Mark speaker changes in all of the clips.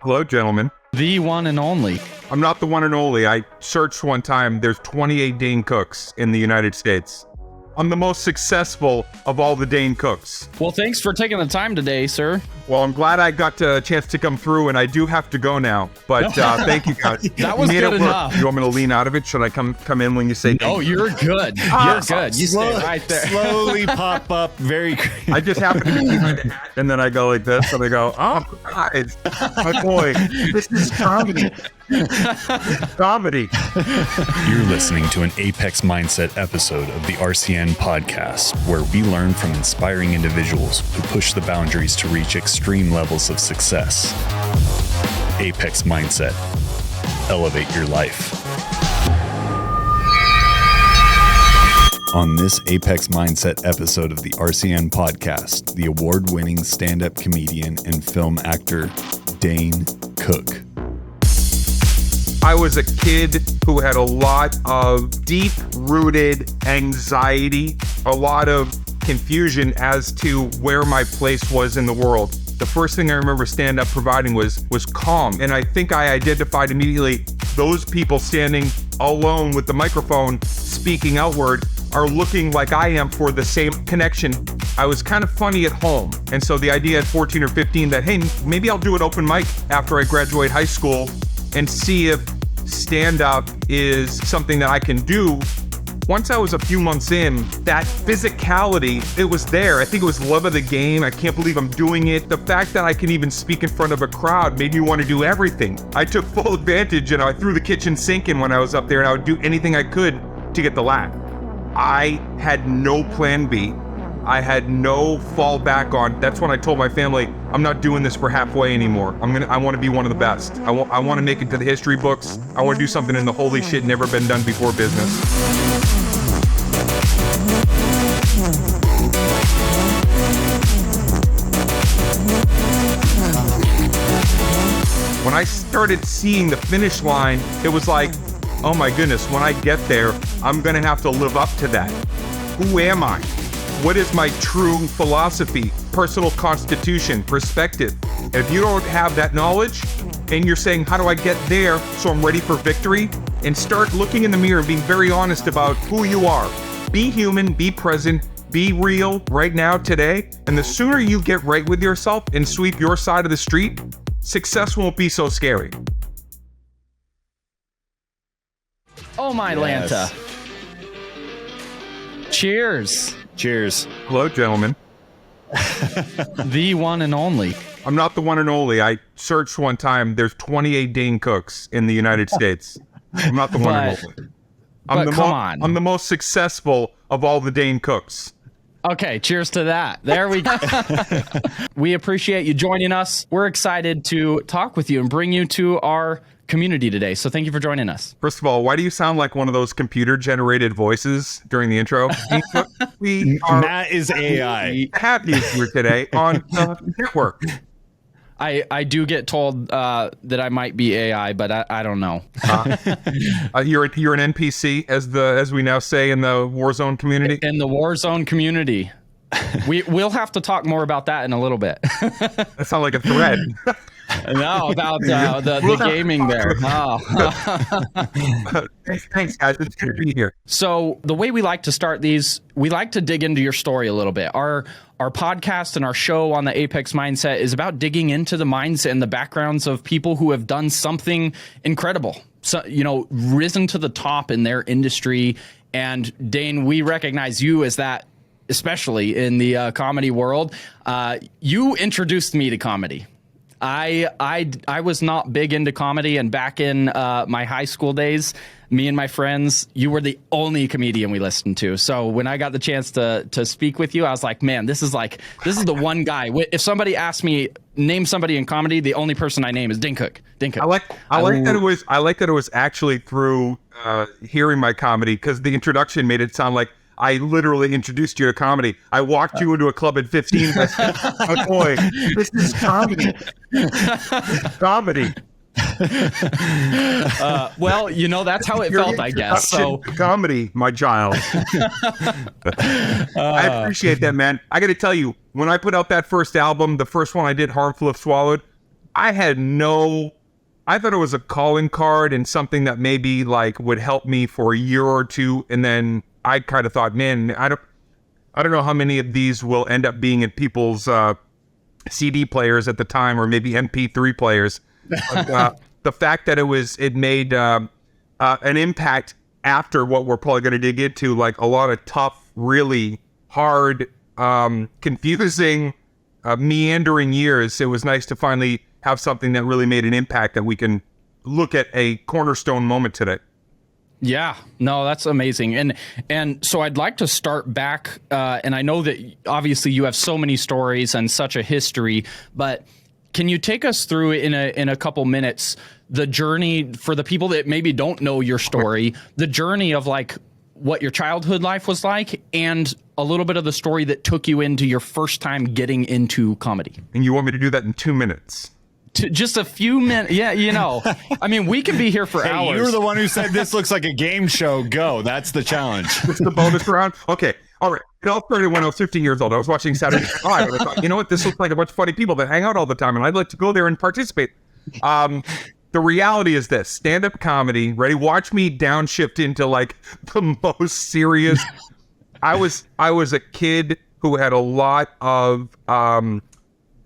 Speaker 1: Hello, gentlemen.
Speaker 2: The one and only.
Speaker 1: I'm not the one and only. I searched one time. There's 28 Dane Cooks in the United States. I'm the most successful of all the Dane Cooks.
Speaker 2: Well, thanks for taking the time today, sir.
Speaker 1: Well, I'm glad I got a chance to come through, and I do have to go now. But thank you, guys.
Speaker 2: That was good enough.
Speaker 1: You want me to lean out of it? Should I come in when you say?
Speaker 2: No, you're good. You're good. You stay right there.
Speaker 3: Slowly pop up. Very.
Speaker 1: I just happen to be behind the hat, and then I go like this, and I go, "Oh, guys, my boy, this is comedy." Comedy.
Speaker 3: You're listening to an Apex Mindset episode of the RCN podcast, where we learn from inspiring individuals who push the boundaries to reach extreme levels of success. Apex Mindset. Elevate your life. On this Apex Mindset episode of the RCN podcast, the award-winning stand-up comedian and film actor Dane Cook.
Speaker 1: I was a kid who had a lot of deep-rooted anxiety, a lot of confusion as to where my place was in the world. The first thing I remember stand-up providing was calm, and I think I identified immediately those people standing alone with the microphone speaking outward are looking like I am for the same connection. I was kind of funny at home, and so the idea at 14 or 15 that, hey, maybe I'll do an open mic after I graduate high school and see if stand-up is something that I can do. Once I was a few months in, that physicality, it was there. I think it was love of the game. I can't believe I'm doing it. The fact that I can even speak in front of a crowd made me want to do everything. I took full advantage, and I threw the kitchen sink in when I was up there, and I would do anything I could to get the laugh. I had no plan B. I had no fallback on. That's when I told my family, I'm not doing this for halfway anymore. I want to be one of the best. I want to make it to the history books. I want to do something in the holy shit never been done before business. When I started seeing the finish line, it was like, oh my goodness, when I get there, I'm gonna have to live up to that. Who am I? What is my true philosophy, personal constitution, perspective? And if you don't have that knowledge, and you're saying, how do I get there so I'm ready for victory? And start looking in the mirror and being very honest about who you are. Be human, be present, be real right now, today. And the sooner you get right with yourself and sweep your side of the street, success won't be so scary.
Speaker 2: Oh, my
Speaker 3: Yes.
Speaker 2: Lanta. Cheers.
Speaker 3: Cheers.
Speaker 1: Hello, gentlemen.
Speaker 2: The one and only.
Speaker 1: I'm not the one and only. I searched one time. There's 28 Dane Cooks in the United States. I'm not the one and only. I'm the most successful of all the Dane Cooks.
Speaker 2: Okay, cheers to that. There we go. We appreciate you joining us. We're excited to talk with you and bring you to our community today. So thank you for joining us.
Speaker 1: First of all, why do you sound like one of those computer-generated voices during the intro? We are
Speaker 3: Matt is AI.
Speaker 1: happy here today on the network.
Speaker 2: I do get told that I might be AI, but I don't know.
Speaker 1: You're an NPC, as we now say in the Warzone community.
Speaker 2: In the Warzone community. We'll have to talk more about that in a little bit.
Speaker 1: That sounds like a thread.
Speaker 2: No, about the gaming there. Oh.
Speaker 1: Thanks, guys. It's good to be here.
Speaker 2: So the way we like to start these, we like to dig into your story a little bit. Our podcast and our show on the Apex Mindset is about digging into the mindset and the backgrounds of people who have done something incredible. So, risen to the top in their industry. And Dane, we recognize you as that, especially in the comedy world. You introduced me to comedy. I was not big into comedy, and back in my high school days, me and my friends, you were the only comedian we listened to. So when I got the chance to speak with you, I was like, man, this is the one guy. If somebody asked me, name somebody in comedy, the only person I name is Dane Cook. Dane Cook.
Speaker 1: I like that it was actually through hearing my comedy, because the introduction made it sound like I literally introduced you to comedy. I walked you into a club at 15. I said, oh boy, this is comedy. Comedy.
Speaker 2: Well, that's how it felt, I guess. So
Speaker 1: comedy, my child. I appreciate that, man. I got to tell you, when I put out that first album, the first one I did, Harmful If Swallowed, I thought it was a calling card and something that maybe like would help me for a year or two. And then I kind of thought, man, I don't know how many of these will end up being in people's CD players at the time, or maybe MP3 players. But, the fact that it made an impact after what we're probably going to dig into, like a lot of tough, really hard, confusing, meandering years. It was nice to finally have something that really made an impact that we can look at a cornerstone moment today.
Speaker 2: Yeah, no, that's amazing. And so I'd like to start back, and I know that obviously you have so many stories and such a history, but can you take us through in a couple minutes the journey for the people that maybe don't know your story, the journey of like what your childhood life was like, and a little bit of the story that took you into your first time getting into comedy?
Speaker 1: And you want me to do that in 2 minutes?
Speaker 2: Just a few minutes. Yeah, I mean, we can be here for hours.
Speaker 3: You were the one who said this looks like a game show. Go. That's the challenge.
Speaker 1: It's the bonus round. Okay. All right. It all started when I was 15 years old. I was watching Saturday Night Live, and I thought, you know what? This looks like a bunch of funny people that hang out all the time, and I'd like to go there and participate. The reality is this: stand-up comedy. Ready? Watch me downshift into like the most serious. I was a kid who had a lot of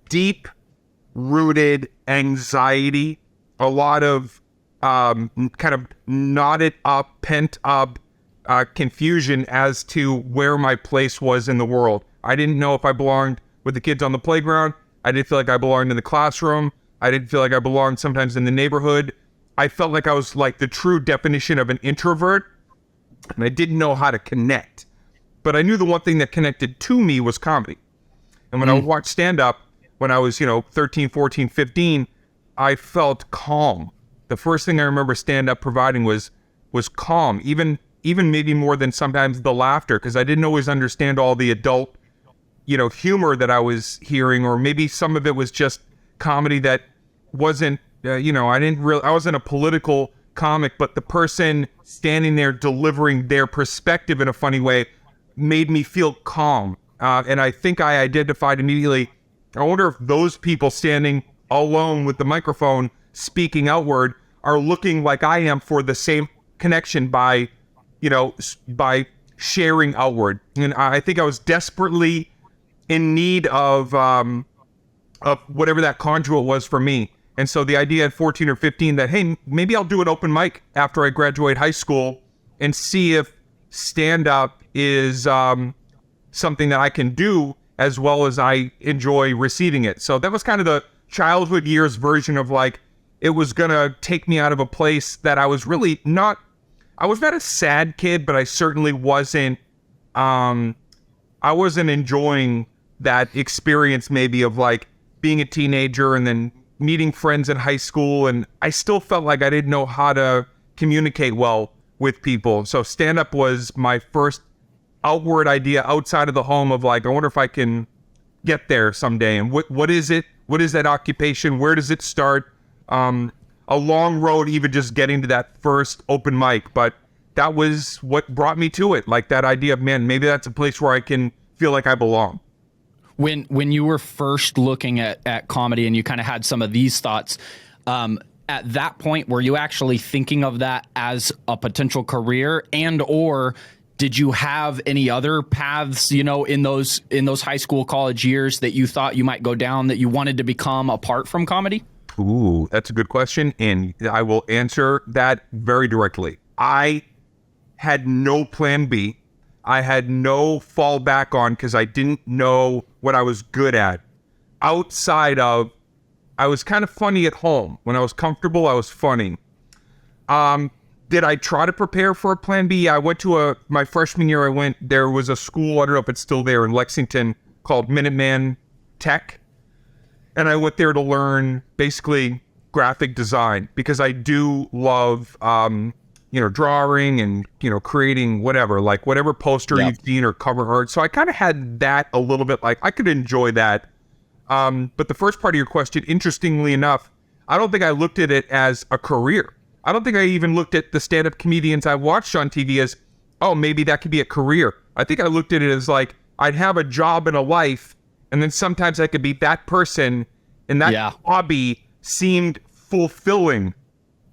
Speaker 1: deep-rooted anxiety, a lot of kind of knotted up, pent up confusion as to where my place was in the world. I didn't know if I belonged with the kids on the playground. I didn't feel like I belonged in the classroom. I didn't feel like I belonged sometimes in the neighborhood. I felt like I was like the true definition of an introvert, and I didn't know how to connect. But I knew the one thing that connected to me was comedy. And when I would watch stand-up, when I was, 13, 14, 15, I felt calm. The first thing I remember stand-up providing was calm, even maybe more than sometimes the laughter, because I didn't always understand all the adult, humor that I was hearing, or maybe some of it was just comedy that wasn't, I wasn't a political comic, but the person standing there delivering their perspective in a funny way made me feel calm. And I think I identified immediately, I wonder if those people standing alone with the microphone speaking outward are looking like I am for the same connection by sharing outward. And I think I was desperately in need of whatever that conduit was for me. And so the idea at 14 or 15 that, hey, maybe I'll do an open mic after I graduate high school and see if stand-up is something that I can do as well as I enjoy receiving it. So that was kind of the childhood years version of like, it was going to take me out of a place that I was really not. I was not a sad kid, but I certainly wasn't, I wasn't enjoying that experience maybe of like being a teenager and then meeting friends in high school. And I still felt like I didn't know how to communicate well with people. So stand-up was my first outward idea outside of the home of like, I wonder if I can get there someday. And what is it? What is that occupation? Where does it start? A long road, even just getting to that first open mic, but that was what brought me to it. Like that idea of, man, maybe that's a place where I can feel like I belong.
Speaker 2: When you were first looking at comedy and you kind of had some of these thoughts, at that point, were you actually thinking of that as a potential career, and or did you have any other paths, in those high school, college years that you thought you might go down that you wanted to become apart from comedy?
Speaker 1: Ooh, that's a good question, and I will answer that very directly. I had no plan B. I had no fallback on because I didn't know what I was good at. Outside of, I was kind of funny at home. When I was comfortable, I was funny. Did I try to prepare for a plan B? I went to my freshman year, there was a school, I don't know if it's still there in Lexington, called Minuteman Tech. And I went there to learn basically graphic design because I do love, drawing and, creating whatever poster you've seen or cover art. So I kind of had that a little bit, like I could enjoy that. But the first part of your question, interestingly enough, I don't think I looked at it as a career. I don't think I even looked at the stand-up comedians I watched on TV as, oh, maybe that could be a career. I think I looked at it as like, I'd have a job and a life, and then sometimes I could be that person and that hobby seemed fulfilling.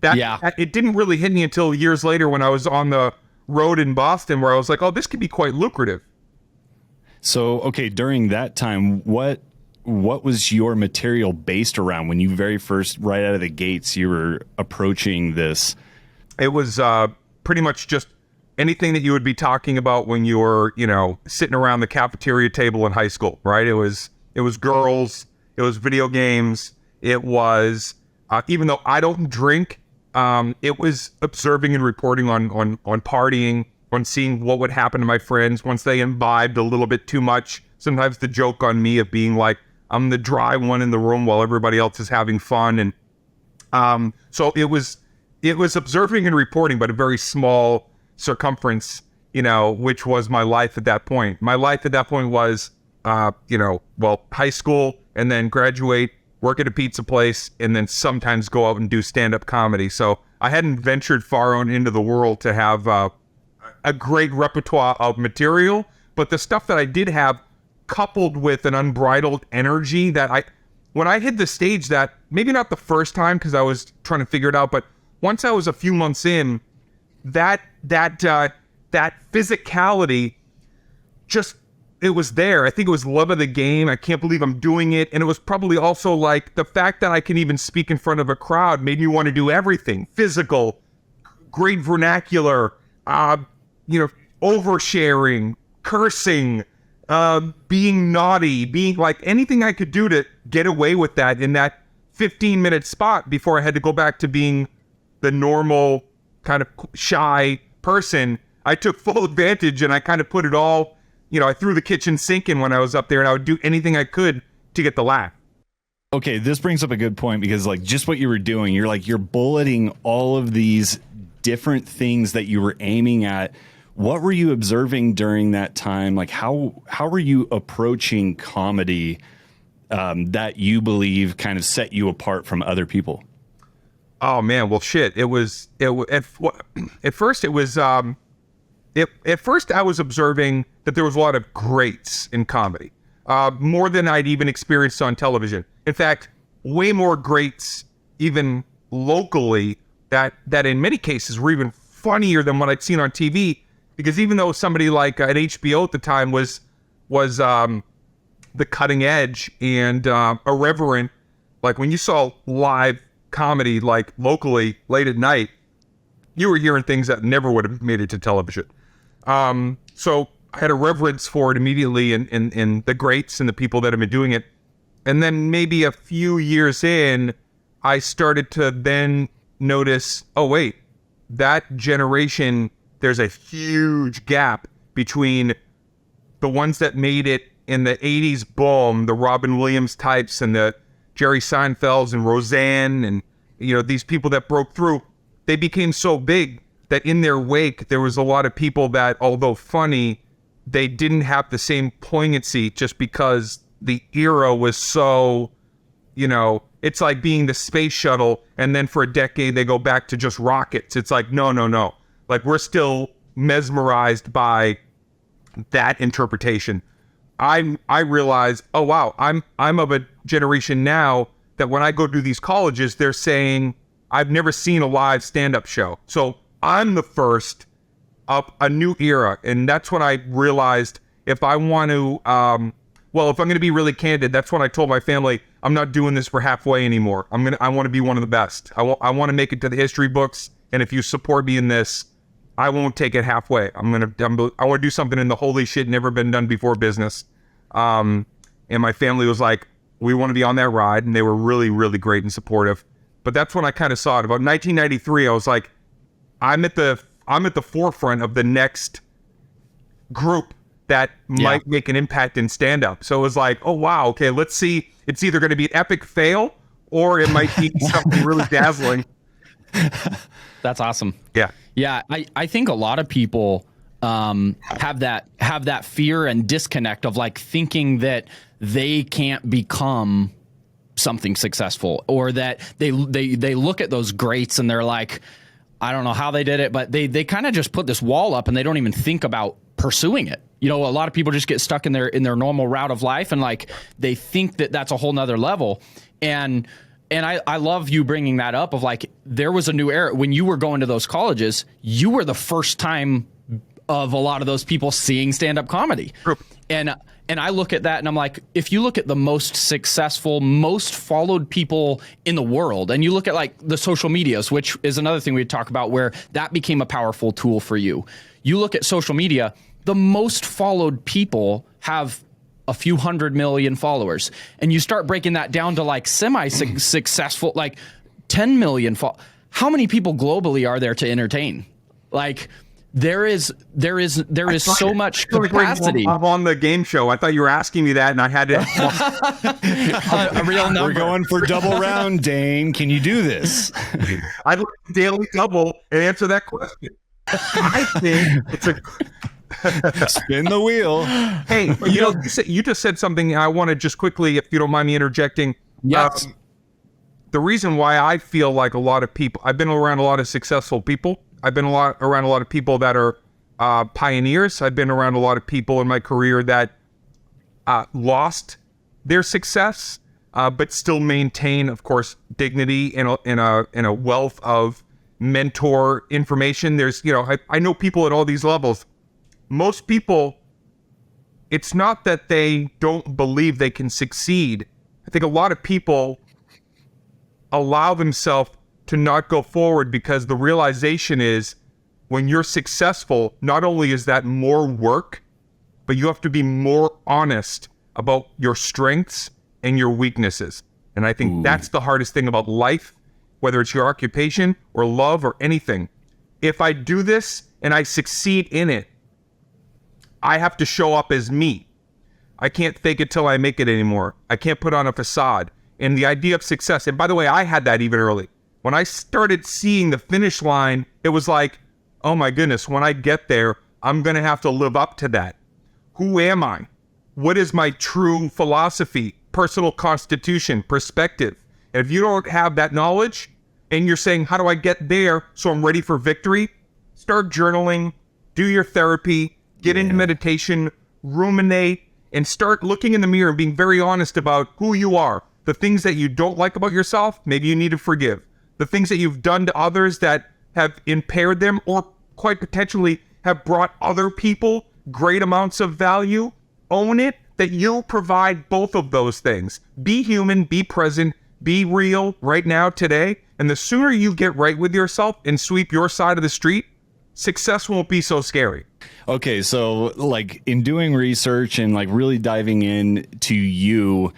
Speaker 1: It didn't really hit me until years later when I was on the road in Boston, where I was like, oh, this could be quite lucrative.
Speaker 3: So, okay, during that time, what was your material based around when you very first, right out of the gates, you were approaching this?
Speaker 1: It was pretty much just anything that you would be talking about when you were, sitting around the cafeteria table in high school, right? It was girls, it was video games, it was, even though I don't drink, it was observing and reporting on partying, on seeing what would happen to my friends once they imbibed a little bit too much. Sometimes the joke on me of being like, I'm the dry one in the room while everybody else is having fun. And so it was observing and reporting, but a very small circumference, which was my life at that point. My life at that point was, high school, and then graduate, work at a pizza place, and then sometimes go out and do stand-up comedy. So I hadn't ventured far on into the world to have a great repertoire of material, but the stuff that I did have, coupled with an unbridled energy that when I hit the stage, that maybe not the first time because I was trying to figure it out, but once I was a few months in, that physicality, just, it was there. I think it was love of the game. I can't believe I'm doing it. And it was probably also like the fact that I can even speak in front of a crowd made me want to do everything. Physical, great vernacular, oversharing, cursing, being naughty, being like anything I could do to get away with that in that 15-minute spot before I had to go back to being the normal kind of shy person. I took full advantage and I kind of put it all, I threw the kitchen sink in when I was up there, and I would do anything I could to get the laugh.
Speaker 3: Okay, this brings up a good point, because like just what you were doing, you're bulleting all of these different things that you were aiming at. What were you observing during that time? Like how were you approaching comedy that you believe kind of set you apart from other people?
Speaker 1: Oh man, well shit. At first I was observing that there was a lot of greats in comedy, more than I'd even experienced on television. In fact, way more greats even locally that in many cases were even funnier than what I'd seen on TV. Because even though somebody like at HBO at the time was the cutting edge and irreverent, like when you saw live comedy like locally late at night, you were hearing things that never would have made it to television. So I had a reverence for it immediately in the greats and the people that have been doing it. And then maybe a few years in, I started to then notice, oh wait, that generation, there's a huge gap between the ones that made it in the 80s boom, the Robin Williams types and the Jerry Seinfelds and Roseanne and, these people that broke through. They became so big that in their wake, there was a lot of people that, although funny, they didn't have the same poignancy just because the era was so, it's like being the space shuttle and then for a decade they go back to just rockets. It's like, no. Like, we're still mesmerized by that interpretation. I realize, oh wow, I'm of a generation now that when I go to these colleges, they're saying I've never seen a live stand-up show. So I'm the first of a new era, and that's when I realized if I want to, if I'm going to be really candid, that's when I told my family I'm not doing this for halfway anymore. I want to be one of the best. I want to make it to the history books, and if you support me in this, I won't take it halfway. I want to do something in the holy shit never been done before business. And my family was like, we want to be on that ride. And they were really, really great and supportive. But that's when I kind of saw it. About 1993, I was like, I'm at the forefront of the next group that might make an impact in stand-up. So it was like, oh wow, okay, let's see. It's either going to be an epic fail or it might be something really dazzling.
Speaker 2: That's awesome.
Speaker 1: Yeah.
Speaker 2: Yeah, I think a lot of people have that fear and disconnect of like thinking that they can't become something successful, or that they look at those greats and they're like, I don't know how they did it, but they kind of just put this wall up and they don't even think about pursuing it. A lot of people just get stuck in their normal route of life and like they think that that's a whole nother level. And And I love you bringing that up of like, there was a new era when you were going to those colleges, you were the first time of a lot of those people seeing stand-up comedy.
Speaker 1: True.
Speaker 2: And I look at that and I'm like, if you look at the most successful, most followed people in the world, and you look at like the social medias, which is another thing we talk about where that became a powerful tool for you. You look at social media, the most followed people have a few 100 million followers. And you start breaking that down to like semi-successful, like 10 million. How many people globally are there to entertain? Like, there is so much capacity.
Speaker 1: I'm on the game show. I thought you were asking me that, and I had to.
Speaker 2: A real number.
Speaker 3: We're going for double round, Dane. Can you do this?
Speaker 1: I'd like to daily double and answer that question. I think it's a.
Speaker 3: Spin the wheel.
Speaker 1: Hey, you just said something. I want to just quickly, if you don't mind me interjecting.
Speaker 2: Yes.
Speaker 1: The reason why I feel like a lot of people, I've been around a lot of successful people. I've been around a lot of people that are pioneers. I've been around a lot of people in my career that lost their success, but still maintain, of course, dignity in a wealth of mentor information. There's, I know people at all these levels. Most people, it's not that they don't believe they can succeed. I think a lot of people allow themselves to not go forward because the realization is when you're successful, not only is that more work, but you have to be more honest about your strengths and your weaknesses. And I think that's the hardest thing about life, whether it's your occupation or love or anything. If I do this and I succeed in it, I have to show up as me. I can't fake it till I make it anymore. I can't put on a facade. And the idea of success, and by the way, I had that even early. When I started seeing the finish line, it was like, oh my goodness, when I get there, I'm going to have to live up to that. Who am I? What is my true philosophy, personal constitution, perspective? And if you don't have that knowledge and you're saying, how do I get there so I'm ready for victory? Start journaling, do your therapy, get into meditation, ruminate, and start looking in the mirror and being very honest about who you are. The things that you don't like about yourself, maybe you need to forgive. The things that you've done to others that have impaired them or quite potentially have brought other people great amounts of value, own it, that you'll provide both of those things. Be human, be present, be real right now, today. And the sooner you get right with yourself and sweep your side of the street, success won't be so scary.
Speaker 3: Okay, so like in doing research and like really diving in to you,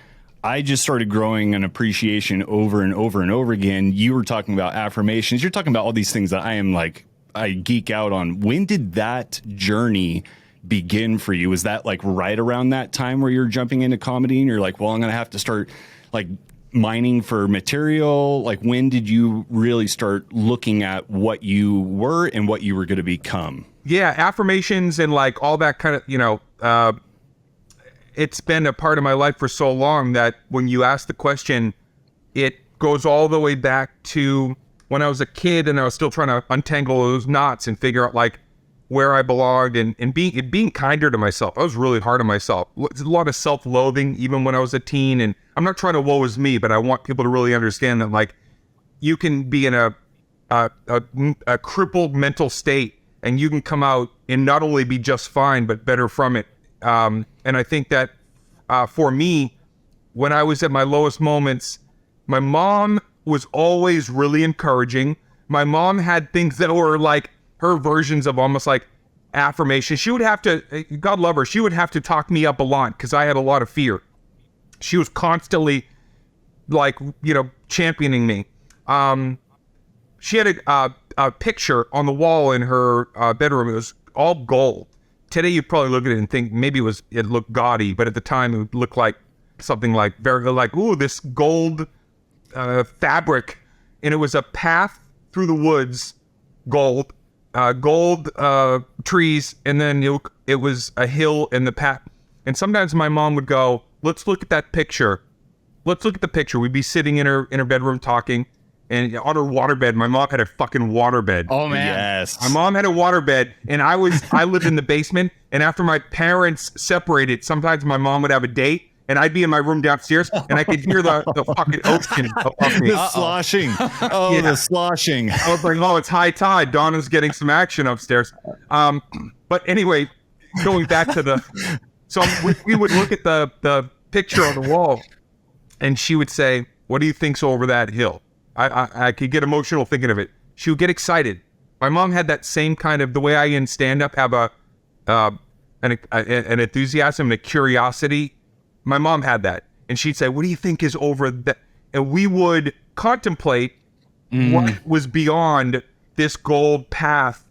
Speaker 3: I just started growing an appreciation over and over and over again. You were talking about affirmations. You're talking about all these things that I geek out on. When did that journey begin for you? Was that like right around that time where you're jumping into comedy and you're like, well, I'm going to have to start like mining for material? Like, when did you really start looking at what you were and what you were going to become?
Speaker 1: Yeah, affirmations and like all that kind of, it's been a part of my life for so long that when you ask the question, it goes all the way back to when I was a kid and I was still trying to untangle those knots and figure out like where I belonged and being kinder to myself. I was really hard on myself. There's a lot of self-loathing even when I was a teen. And I'm not trying to woe is me, but I want people to really understand that like you can be in a crippled mental state and you can come out and not only be just fine, but better from it. And I think that for me, when I was at my lowest moments, my mom was always really encouraging. My mom had things that were like her versions of almost like affirmation. She would have to, God love her, she would have to talk me up a lot because I had a lot of fear. She was constantly like, championing me. She had a picture on the wall in her bedroom. It was all gold. Today you'd probably look at it and think maybe it looked gaudy, but at the time it would look like something like very like, ooh, this gold fabric. And it was a path through the woods, gold trees, and then it was a hill in the path. And sometimes my mom would go, let's look at that picture. Let's look at the picture. We'd be sitting in her bedroom talking. And on her waterbed, my mom had a fucking waterbed.
Speaker 2: Oh man,
Speaker 3: yes.
Speaker 1: My mom had a waterbed, and I lived in the basement. And after my parents separated, sometimes my mom would have a date, And I'd be in my room downstairs, and I could hear the fucking ocean above me.
Speaker 3: The sloshing. Oh,
Speaker 1: Yeah.
Speaker 3: the sloshing.
Speaker 1: I was like, oh, it's high tide. Donna's getting some action upstairs. But anyway, going back to we would look at the picture on the wall, and she would say, what do you think's over that hill? I could get emotional thinking of it. She would get excited. My mom had that same kind of, the way I in stand-up have an enthusiasm and a curiosity. My mom had that. And she'd say, what do you think is over that? And we would contemplate what was beyond this gold path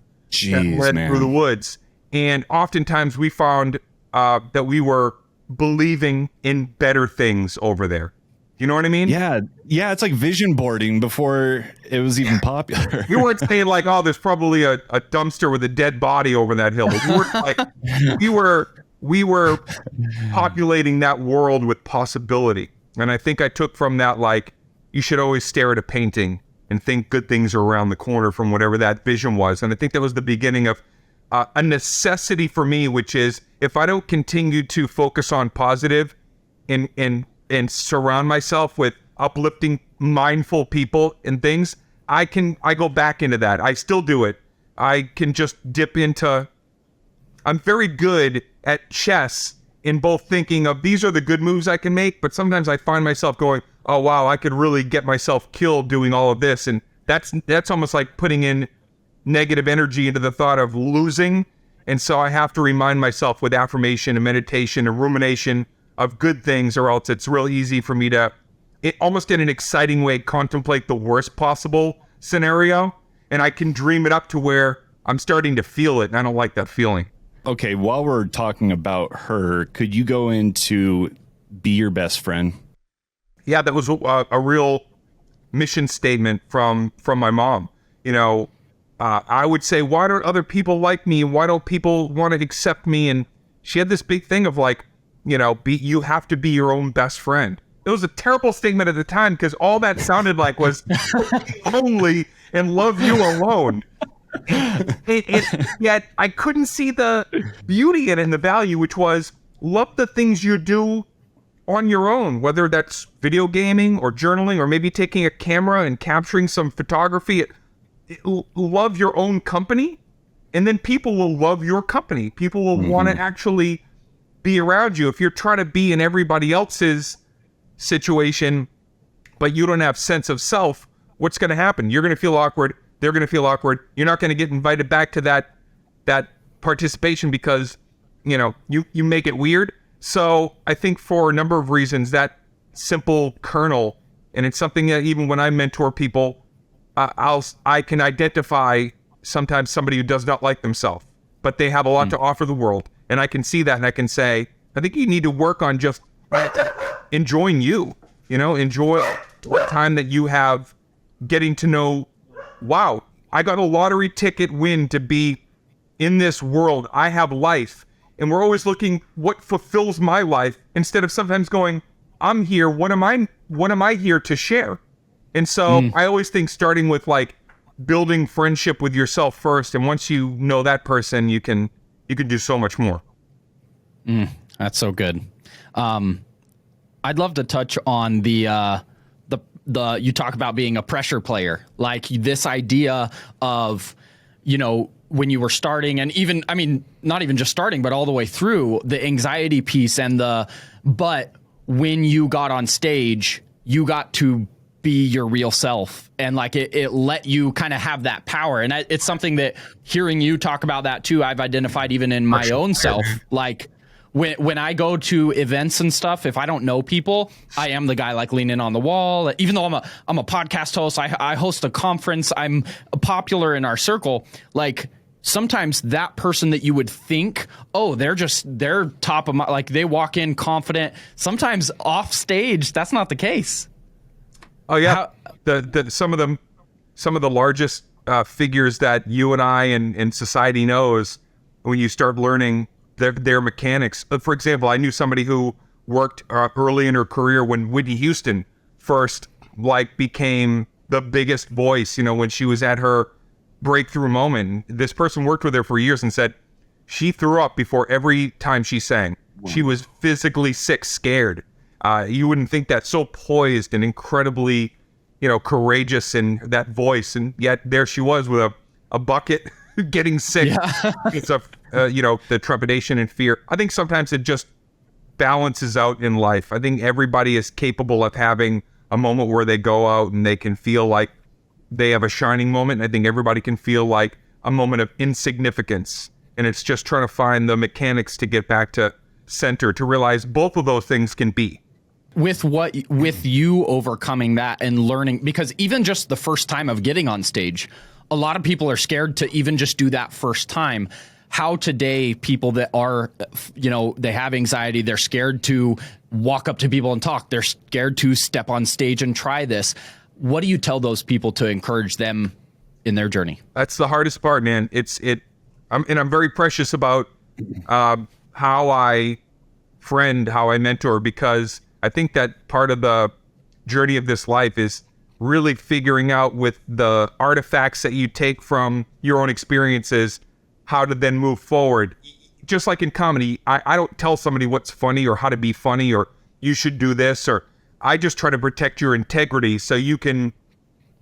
Speaker 1: that led through the woods. And oftentimes we found that we were believing in better things over there. You know what I mean?
Speaker 3: Yeah. It's like vision boarding before it was even popular.
Speaker 1: We weren't saying like, oh, there's probably a dumpster with a dead body over that hill. We were populating that world with possibility. And I think I took from that, like, you should always stare at a painting and think good things are around the corner from whatever that vision was. And I think that was the beginning of a necessity for me, which is, if I don't continue to focus on positive and surround myself with uplifting, mindful people and things, I go back into that. I still do it. I can just dip into, I'm very good at chess in both thinking of these are the good moves I can make, but sometimes I find myself going, oh wow, I could really get myself killed doing all of this. And that's almost like putting in negative energy into the thought of losing. And so I have to remind myself with affirmation and meditation and rumination of good things, or else it's real easy for me to, almost in an exciting way, contemplate the worst possible scenario. And I can dream it up to where I'm starting to feel it, and I don't like that feeling.
Speaker 3: Okay, while we're talking about her, could you go into be your best friend?
Speaker 1: Yeah, that was a real mission statement from my mom. You know, I would say, why don't other people like me? Why don't people want to accept me? And she had this big thing of like, you know, you have to be your own best friend. It was a terrible statement at the time, because all that sounded like was lonely and love you alone. Yet I couldn't see the beauty in it and the value, which was love the things you do on your own, whether that's video gaming or journaling or maybe taking a camera and capturing some photography. Love your own company, and then people will love your company. People will want to actually be around you. If you're trying to be in everybody else's situation, but you don't have sense of self, what's going to happen? You're going to feel awkward. They're going to feel awkward. You're not going to get invited back to that participation because, you know, you make it weird. So I think for a number of reasons, that simple kernel, and it's something that even when I mentor people, I can identify sometimes somebody who does not like themselves, but they have a lot to offer the world. And I can see that, and I can say, I think you need to work on just enjoying you, you know, enjoy what time that you have getting to know, wow, I got a lottery ticket win to be in this world. I have life. And we're always looking what fulfills my life, instead of sometimes going, I'm here. What am I here to share? And so I always think starting with like building friendship with yourself first. And once you know that person, you can do so much more.
Speaker 2: That's so good. I'd love to touch on the you talk about being a pressure player, like this idea of, you know, when you were starting, and even, I mean, not even just starting, but all the way through, the anxiety piece but when you got on stage, you got to be your real self, and like it let you kind of have that power. And it's something that, hearing you talk about that too, I've identified even in my own self. Like when I go to events and stuff, if I don't know people, I am the guy like leaning on the wall. Even though I'm a podcast host, I host a conference, I'm popular in our circle. Like sometimes that person that you would think, oh, they're top of my, like they walk in confident. Sometimes off stage, that's not the case.
Speaker 1: Oh yeah, some of the largest figures that you and I and society knows, when you start learning their mechanics. For example, I knew somebody who worked early in her career when Whitney Houston first became the biggest voice. You know, when she was at her breakthrough moment, this person worked with her for years and said she threw up before every time she sang. she was physically sick, scared. You wouldn't think that, so poised and incredibly, courageous in that voice. And yet there she was with a bucket getting sick. Yeah. It's the trepidation and fear. I think sometimes it just balances out in life. I think everybody is capable of having a moment where they go out and they can feel like they have a shining moment. I think everybody can feel like a moment of insignificance. And it's just trying to find the mechanics to get back to center, to realize both of those things can be.
Speaker 2: With you overcoming that and learning, because even just the first time of getting on stage, a lot of people are scared to even just do that first time. How today people that are, they have anxiety, they're scared to walk up to people and talk, they're scared to step on stage and try this. What do you tell those people to encourage them in their journey? That's
Speaker 1: the hardest part, man. I'm very precious about how I mentor, because I think that part of the journey of this life is really figuring out, with the artifacts that you take from your own experiences, how to then move forward. Just like in comedy, I don't tell somebody what's funny or how to be funny or you should do this, or I just try to protect your integrity so you can,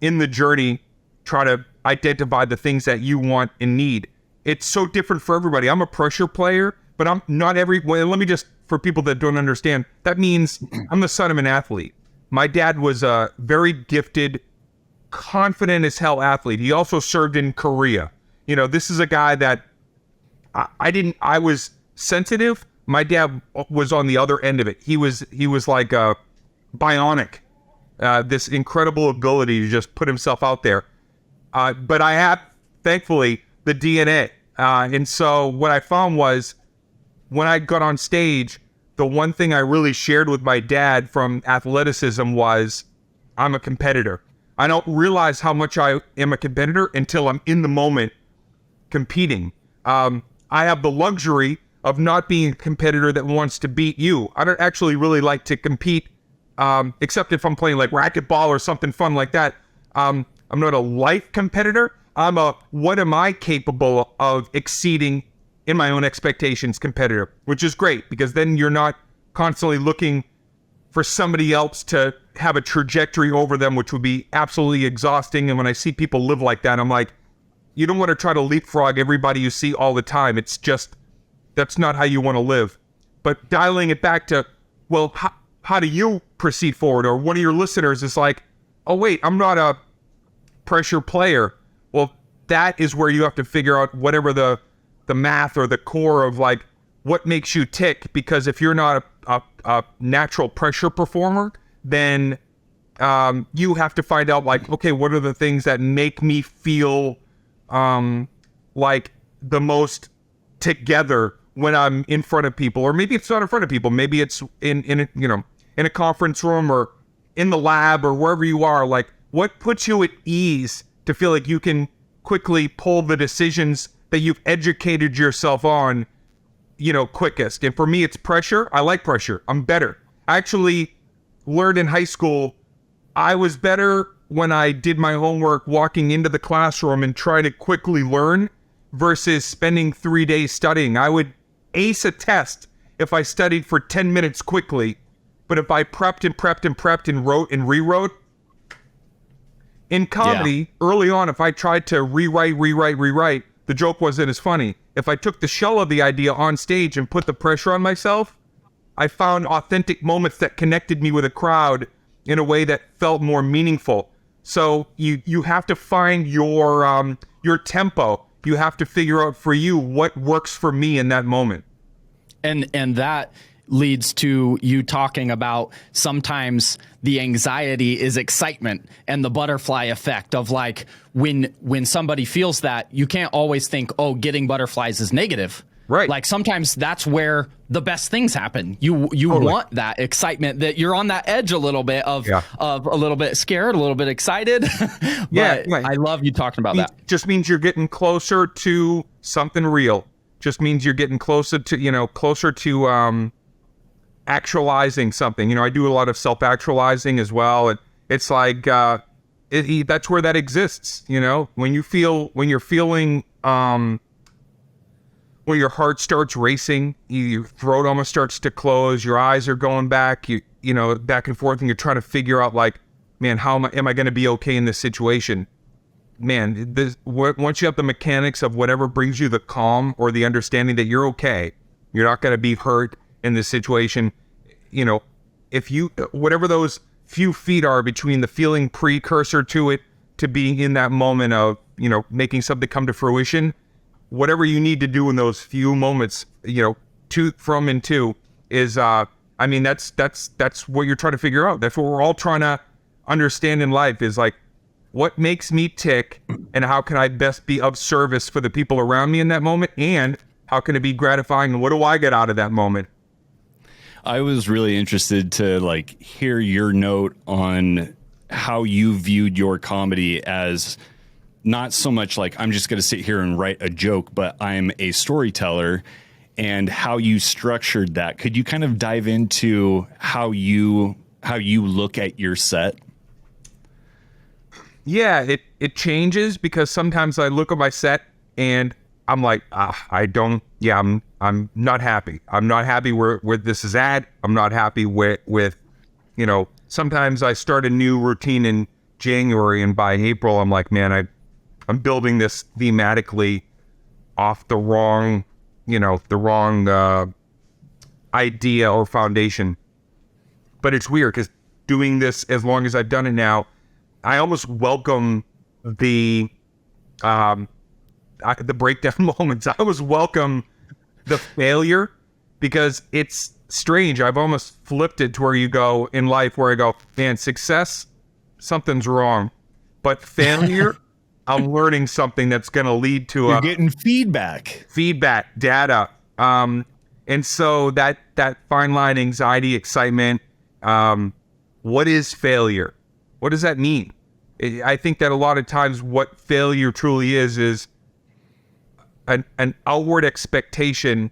Speaker 1: in the journey, try to identify the things that you want and need. It's so different for everybody. I'm a pressure player, but I'm not let me just, for people that don't understand, that means I'm the son of an athlete. My dad was a very gifted, confident as hell athlete. He also served in Korea. This is a guy that I was sensitive. My dad was on the other end of it. He was like a bionic, this incredible ability to just put himself out there. But I have, thankfully, the DNA. And so what I found was, when I got on stage, the one thing I really shared with my dad from athleticism was, I'm a competitor. I don't realize how much I am a competitor until I'm in the moment competing. I have the luxury of not being a competitor that wants to beat you. I don't actually really like to compete, except if I'm playing like racquetball or something fun like that. I'm not a life competitor. I'm a, what am I capable of exceeding in my own expectations competitor, which is great, because then you're not constantly looking for somebody else to have a trajectory over them, which would be absolutely exhausting. And when I see people live like that, I'm like, you don't want to try to leapfrog everybody you see all the time. It's just, that's not how you want to live. But dialing it back to, well, how do you proceed forward? Or one of your listeners is like, oh wait, I'm not a pressure player. Well, that is where you have to figure out whatever the math or the core of like what makes you tick. Because if you're not a natural pressure performer, then you have to find out like, okay, what are the things that make me feel like the most together when I'm in front of people. Or maybe it's not in front of people. Maybe it's in a conference room or in the lab or wherever you are. Like, what puts you at ease to feel like you can quickly pull the decisions that you've educated yourself on, quickest. And for me, it's pressure. I like pressure. I'm better. I actually learned in high school, I was better when I did my homework walking into the classroom and try to quickly learn versus spending 3 days studying. I would ace a test if I studied for 10 minutes quickly, but if I prepped and wrote and rewrote. In comedy, early on, if I tried to rewrite, the joke wasn't as funny. If I took the shell of the idea on stage and put the pressure on myself, I found authentic moments that connected me with a crowd in a way that felt more meaningful. So you have to find your tempo. You have to figure out for you what works for me in that moment.
Speaker 2: And that leads to you talking about sometimes the anxiety is excitement and the butterfly effect of like when somebody feels that, you can't always think, oh, getting butterflies is negative.
Speaker 1: Right.
Speaker 2: Like sometimes that's where the best things happen. You totally want that excitement, that you're on that edge a little bit of a little bit scared, a little bit excited. But right. I love you talking about that.
Speaker 1: Just means you're getting closer to something real. Just means you're getting closer to actualizing something. I do a lot of self-actualizing as well. And it's like, that's where that exists. When you're feeling when your heart starts racing, your throat almost starts to close, your eyes are going back, you know, back and forth, and you're trying to figure out, like, man, how am I going to be okay in this situation? Man, once you have the mechanics of whatever brings you the calm or the understanding that you're okay, you're not going to be hurt in this situation. You know, if you, whatever those few feet are between the feeling precursor to it, to being in that moment of, you know, making something come to fruition, whatever you need to do in those few moments, you know, from and to is, I mean, that's what you're trying to figure out. That's what we're all trying to understand in life, is like, what makes me tick, and how can I best be of service for the people around me in that moment, and how can it be gratifying, and what do I get out of that moment?
Speaker 3: I was really interested to like hear your note on how you viewed your comedy as not so much like I'm just going to sit here and write a joke, but I'm a storyteller, and how you structured that. Could you kind of dive into how you look at your set?
Speaker 1: Yeah, it changes, because sometimes I look at my set and I'm like, I'm not happy. I'm not happy where this is at. I'm not happy with, you know, sometimes I start a new routine in January, and by April, I'm like, man, I'm building this thematically off the wrong idea or foundation. But it's weird, because doing this as long as I've done it now, I almost welcome the breakdown moments. I almost welcome the failure, because it's strange. I've almost flipped it to where you go in life, where I go, man, success, something's wrong. But failure, I'm learning something that's going to lead to
Speaker 3: You're getting feedback,
Speaker 1: data. And so that fine line, anxiety, excitement, what is failure? What does that mean? I think that a lot of times what failure truly is an outward expectation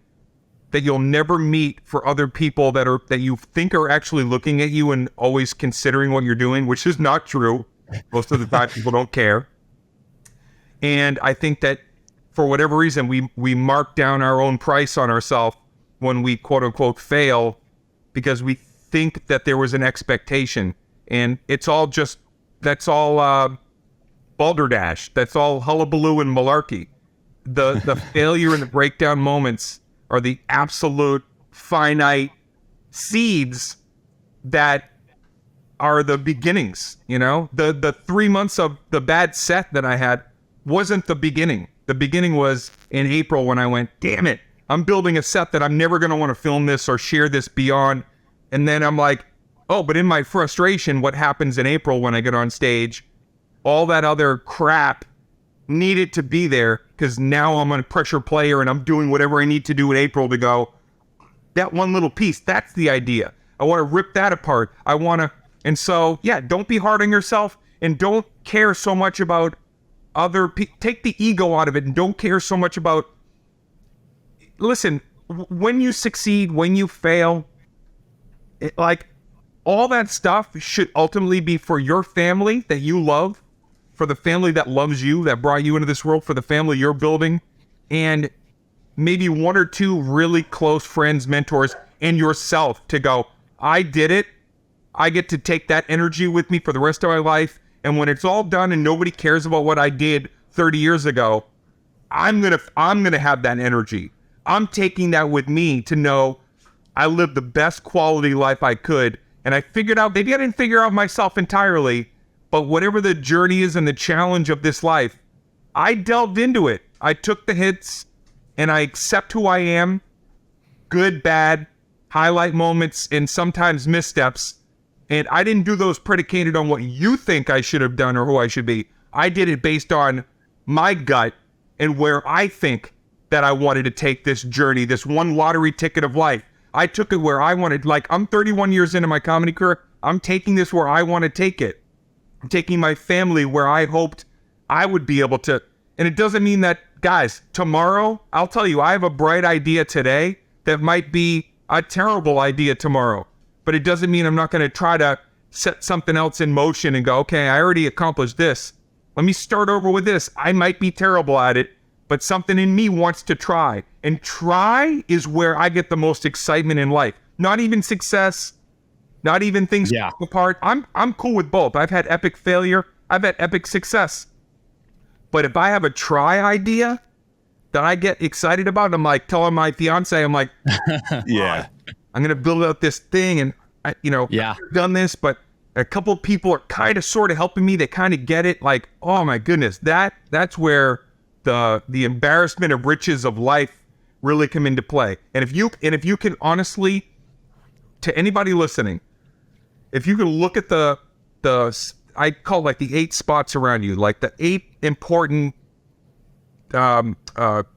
Speaker 1: that you'll never meet for other people that you think are actually looking at you and always considering what you're doing, which is not true. Most of the time, people don't care. And I think that for whatever reason, we mark down our own price on ourselves when we quote unquote fail, because we think that there was an expectation. And that's all balderdash. That's all hullabaloo and malarkey. The failure and the breakdown moments are the absolute finite seeds that are the beginnings. You know, the 3 months of the bad set that I had wasn't the beginning. The beginning was in April, when I went, damn it, I'm building a set that I'm never going to want to film this or share this beyond. And then I'm like, oh, but in my frustration, what happens in April when I get on stage, all that other crap needed to be there, because now I'm a pressure player and I'm doing whatever I need to do in April to go, that one little piece, that's the idea. I want to rip that apart. And so, yeah, don't be hard on yourself, and don't care so much about other people. Take the ego out of it, and don't care so much about, listen, when you succeed, when you fail, like, all that stuff should ultimately be for your family that you love, for the family that loves you, that brought you into this world, for the family you're building, and maybe one or two really close friends, mentors, and yourself, to go, I did it. I get to take that energy with me for the rest of my life. And when it's all done and nobody cares about what I did 30 years ago, I'm gonna have that energy. I'm taking that with me to know I lived the best quality life I could. And I figured out, maybe I didn't figure out myself entirely, but whatever the journey is and the challenge of this life, I delved into it. I took the hits, and I accept who I am, good, bad, highlight moments, and sometimes missteps. And I didn't do those predicated on what you think I should have done or who I should be. I did it based on my gut and where I think that I wanted to take this journey, this one lottery ticket of life. I took it where I wanted. Like, I'm 31 years into my comedy career. I'm taking this where I want to take it. I'm taking my family where I hoped I would be able to. And it doesn't mean that, guys, tomorrow, I'll tell you, I have a bright idea today that might be a terrible idea tomorrow. But it doesn't mean I'm not going to try to set something else in motion and go, okay, I already accomplished this. Let me start over with this. I might be terrible at it, but something in me wants to try. And try is where I get the most excitement in life. Not even success, not even things fall apart. I'm cool with both. I've had epic failure. I've had epic success. But if I have a try idea that I get excited about, I'm like telling my fiance, I'm like,
Speaker 3: Yeah.
Speaker 1: I'm going to build out this thing. And, I've done this, but a couple of people are kind of sort of helping me. They kind of get it. Like, oh my goodness, that's where the embarrassment of riches of life really come into play. And if you can honestly, to anybody listening, if you can look at the I call it like the 8 spots around you, like the 8 important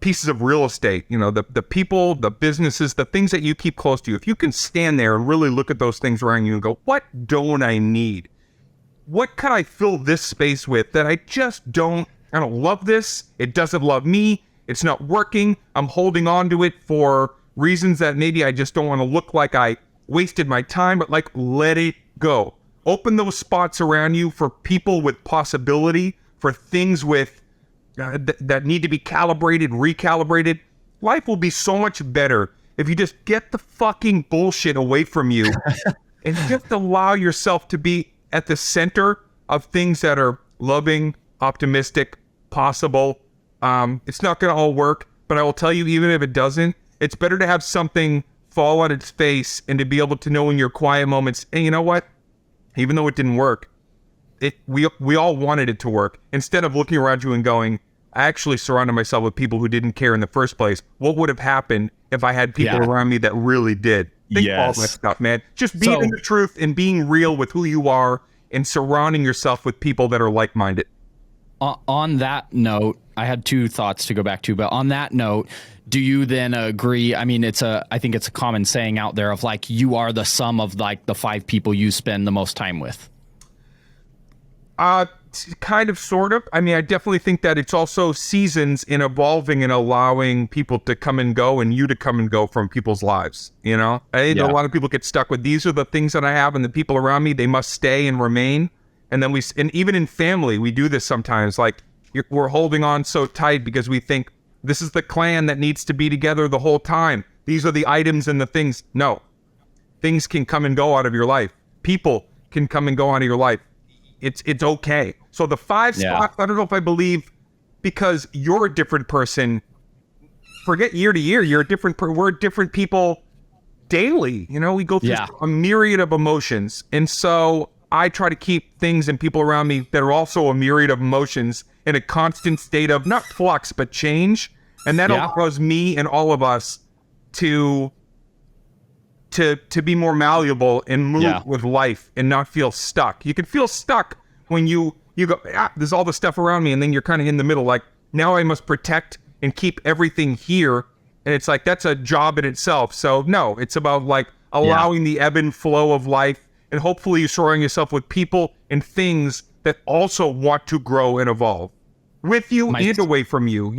Speaker 1: pieces of real estate, the people, the businesses, the things that you keep close to you. If you can stand there and really look at those things around you and go, what don't I need? What could I fill this space with that I don't love this. It doesn't love me. It's not working. I'm holding on to it for reasons that maybe I just don't want to look like I wasted my time, but like, let it go. Open those spots around you for people with possibility, for things with that need to be calibrated, recalibrated. Life will be so much better if you just get the fucking bullshit away from you and just allow yourself to be at the center of things that are loving, optimistic, possible. It's not going to all work, but I will tell you, even if it doesn't, it's better to have something fall on its face and to be able to know in your quiet moments, hey, you know what? Even though it didn't work, we all wanted it to work. Instead of looking around you and going, I actually surrounded myself with people who didn't care in the first place. What would have happened if I had people around me that really did? Think all that stuff, man. Just being in the truth and being real with who you are and surrounding yourself with people that are like-minded.
Speaker 2: On that note, I had 2 thoughts to go back to, but on that note, do you then agree? I mean, I think it's a common saying out there of like, you are the sum of like the 5 people you spend the most time with.
Speaker 1: Kind of, sort of. I mean, I definitely think that it's also seasons in evolving and allowing people to come and go and you to come and go from people's lives. I think a lot of people get stuck with, these are the things that I have and the people around me, they must stay and remain. And then and even in family, we do this sometimes. Like, we're holding on so tight because we think this is the clan that needs to be together the whole time. These are the items and the things. No. Things can come and go out of your life. People can come and go out of your life. It's okay. So the 5 spots, I don't know if I believe, because you're a different person. Forget year to year. We're different people daily. We go through a myriad of emotions. And so I try to keep things and people around me that are also a myriad of emotions in a constant state of not flux, but change. And that allows me and all of us to be more malleable and move with life and not feel stuck. You can feel stuck when you go, there's all the stuff around me, and then you're kind of in the middle, like, now I must protect and keep everything here. And it's like, that's a job in itself. So no, it's about like allowing the ebb and flow of life, and hopefully you're surrounding yourself with people and things that also want to grow and evolve with you and away from you.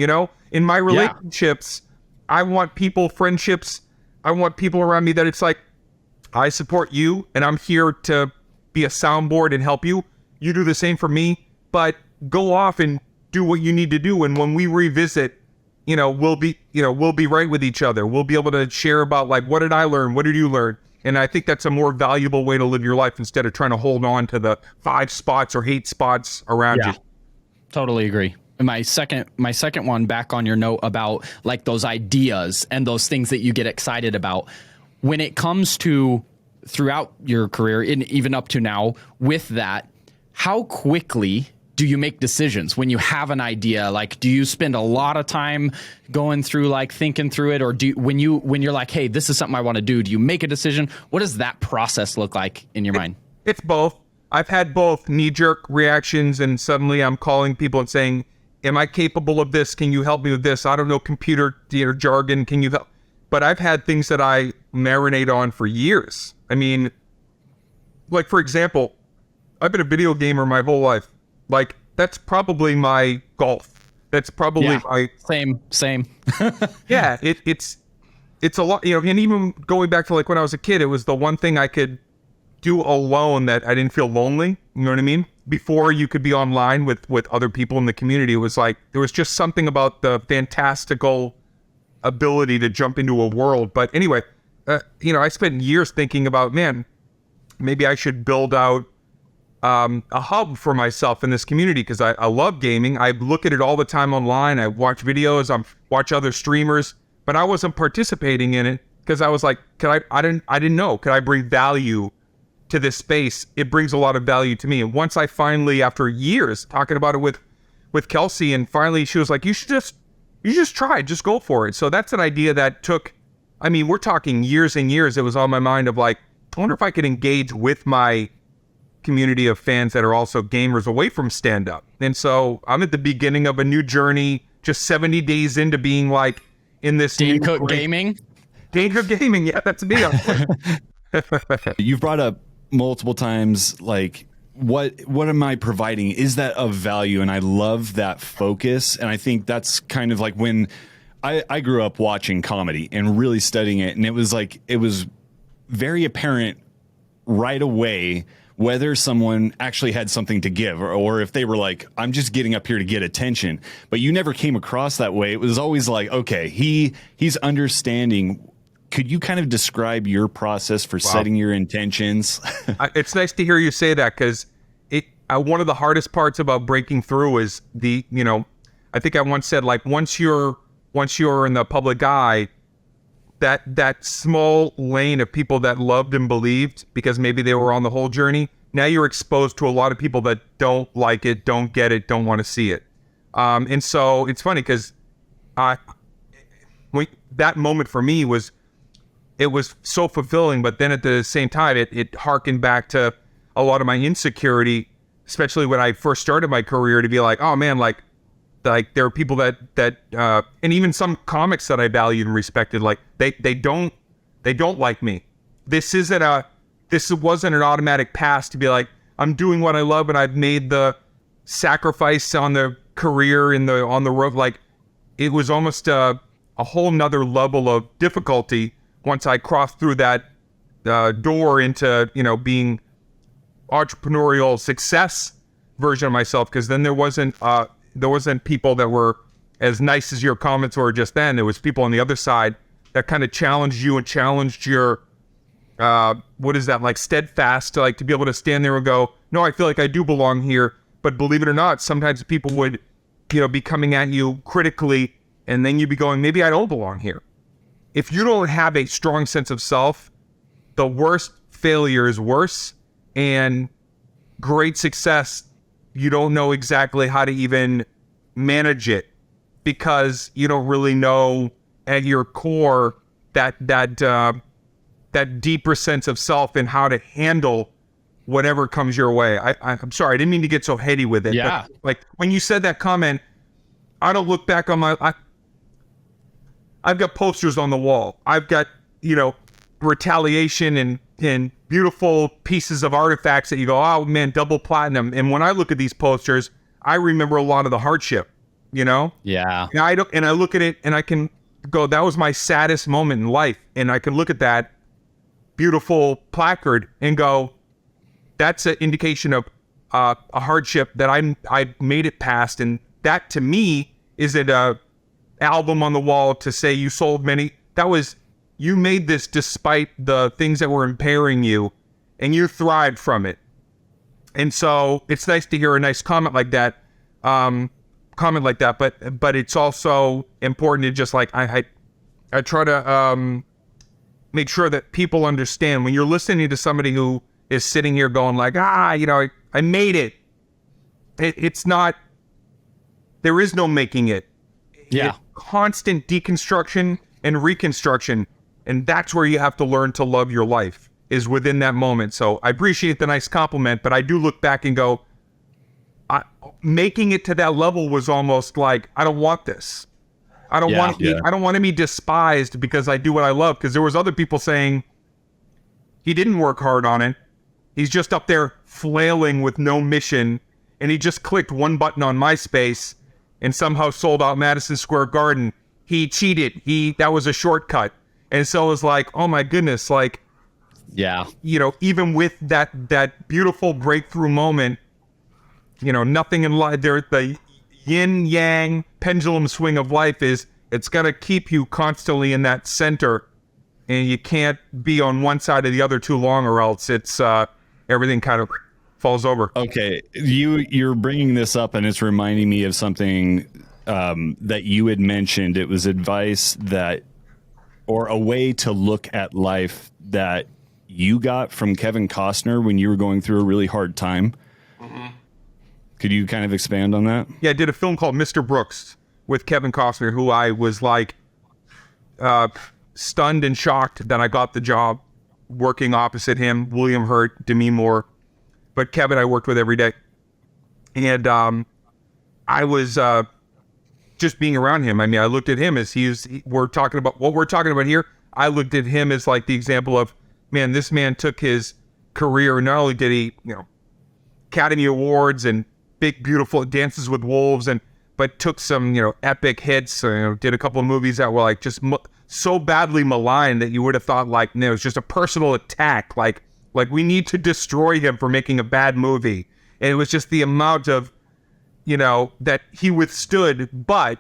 Speaker 1: In my relationships, I want friendships, I want people around me that it's like, I support you and I'm here to be a soundboard and help you. You do the same for me, but go off and do what you need to do. And when we revisit, we'll be right with each other. We'll be able to share about like, what did I learn? What did you learn? And I think that's a more valuable way to live your life instead of trying to hold on to the 5 spots or 8 spots around you.
Speaker 2: Totally agree. And my second one, back on your note about like those ideas and those things that you get excited about, when it comes to throughout your career and even up to now with that, how quickly do you make decisions when you have an idea? Like, do you spend a lot of time going through, like thinking through it? Or when you're like, hey, this is something I want to do you make a decision? What does that process look like in your mind?
Speaker 1: It's both. I've had both knee-jerk reactions, and suddenly I'm calling people and saying, am I capable of this? Can you help me with this? I don't know computer jargon. Can you help? But I've had things that I marinate on for years. I mean, like, for example, I've been a video gamer my whole life. Like, that's probably my golf. That's probably my...
Speaker 2: Same.
Speaker 1: Yeah, it's a lot, and even going back to like when I was a kid, it was the one thing I could do alone that I didn't feel lonely. You know what I mean? before you could be online with other people in the community, it was like, there was just something about the fantastical ability to jump into a world. But anyway, I spent years thinking about, man, maybe I should build out a hub for myself in this community, because I love gaming. I look at it all the time online. I watch videos, I watch other streamers, but I wasn't participating in it because I was like, I didn't know. Could I bring value to this space? It brings a lot of value to me. And once I finally, after years talking about it with Kelsey, and finally she was like, you just try, just go for it. So that's an idea that took, we're talking years and years. It was on my mind of like, I wonder if I could engage with my community of fans that are also gamers away from stand-up. And so I'm at the beginning of a new journey, just 70 days into being like in this
Speaker 2: Dane Cook Gaming.
Speaker 1: Dane Cook Gaming, yeah, that's me.
Speaker 3: You've brought up multiple times, like, what am I providing? Is that of value? And I love that focus. And I think that's kind of like when I grew up watching comedy and really studying it. And it was very apparent right away whether someone actually had something to give, or if they were like, I'm just getting up here to get attention. But you never came across that way. It was always like, okay, he's understanding. Could you kind of describe your process for setting your intentions?
Speaker 1: It's nice to hear you say that, because one of the hardest parts about breaking through is I think I once said, like, once you're in the public eye, that small lane of people that loved and believed because maybe they were on the whole journey, now you're exposed to a lot of people that don't like it, don't get it, don't want to see it. And so it's funny because that moment for me was so fulfilling, but then at the same time, it harkened back to a lot of my insecurity, especially when I first started my career, to be like, oh man, like there are people that and even some comics that I valued and respected, like they don't like me. This wasn't an automatic pass to be like, I'm doing what I love and I've made the sacrifice on the career on the road. Like, it was almost a whole nother level of difficulty once I crossed through that door into being entrepreneurial success version of myself, because then there wasn't people that were as nice as your comments were just then. There was people on the other side that kind of challenged you and challenged your what is that, like, steadfast, to be able to stand there and go, no, I feel like I do belong here. But believe it or not, sometimes people would be coming at you critically, and then you'd be going, maybe I don't belong here. If you don't have a strong sense of self, the worst failure is worse, and great success, you don't know exactly how to even manage it, because you don't really know at your core that deeper sense of self and how to handle whatever comes your way. I'm sorry, I didn't mean to get so heady with it.
Speaker 2: Yeah.
Speaker 1: But, like, when you said that comment, I don't look back on I've got posters on the wall. I've got, retaliation and beautiful pieces of artifacts that you go, oh man, double platinum. And when I look at these posters, I remember a lot of the hardship,
Speaker 2: Yeah.
Speaker 1: And I look at it and I can go, that was my saddest moment in life. And I can look at that beautiful placard and go, that's an indication of a hardship that I made it past. And that, to me, isn't a album on the wall to say you sold many. That was, you made this despite the things that were impairing you, and you thrived from it. And so it's nice to hear a nice comment like that. But it's also important to just, like, I try to make sure that people understand when you're listening to somebody who is sitting here going like, I made it. It's not, there is no making it.
Speaker 2: Yeah.
Speaker 1: It's constant deconstruction and reconstruction. And that's where you have to learn to love your life, is within that moment. So I appreciate the nice compliment, but I do look back and go, making it to that level was almost like, I don't want this. I don't want to be despised because I do what I love. Because there was other people saying he didn't work hard on it. He's just up there flailing with no mission, and he just clicked one button on MySpace and somehow sold out Madison Square Garden. He cheated. That was a shortcut. And so it was like, oh my goodness, like,
Speaker 2: yeah,
Speaker 1: even with that beautiful breakthrough moment, nothing in life. The yin yang pendulum swing of life is it's got to keep you constantly in that center, and you can't be on one side or the other too long, or else it's everything kind of falls over.
Speaker 3: Okay, you're bringing this up, and it's reminding me of something that you had mentioned. It was advice or a way to look at life that you got from Kevin Costner when you were going through a really hard time. Mm-hmm. Could you kind of expand on that?
Speaker 1: Yeah, I did a film called Mr. Brooks with Kevin Costner, who I was like stunned and shocked that I got the job working opposite him, William Hurt, Demi Moore. But Kevin I worked with every day. And I was just being around him. I mean, I looked at him as we're talking about what we're talking about here. I looked at him as like the example of, man, this man took his career, not only did he, Academy Awards and big, beautiful Dances with Wolves, but took some, epic hits, did a couple of movies that were like just so badly maligned that you would have thought like, it was just a personal attack. Like we need to destroy him for making a bad movie. And it was just the amount of, that he withstood, but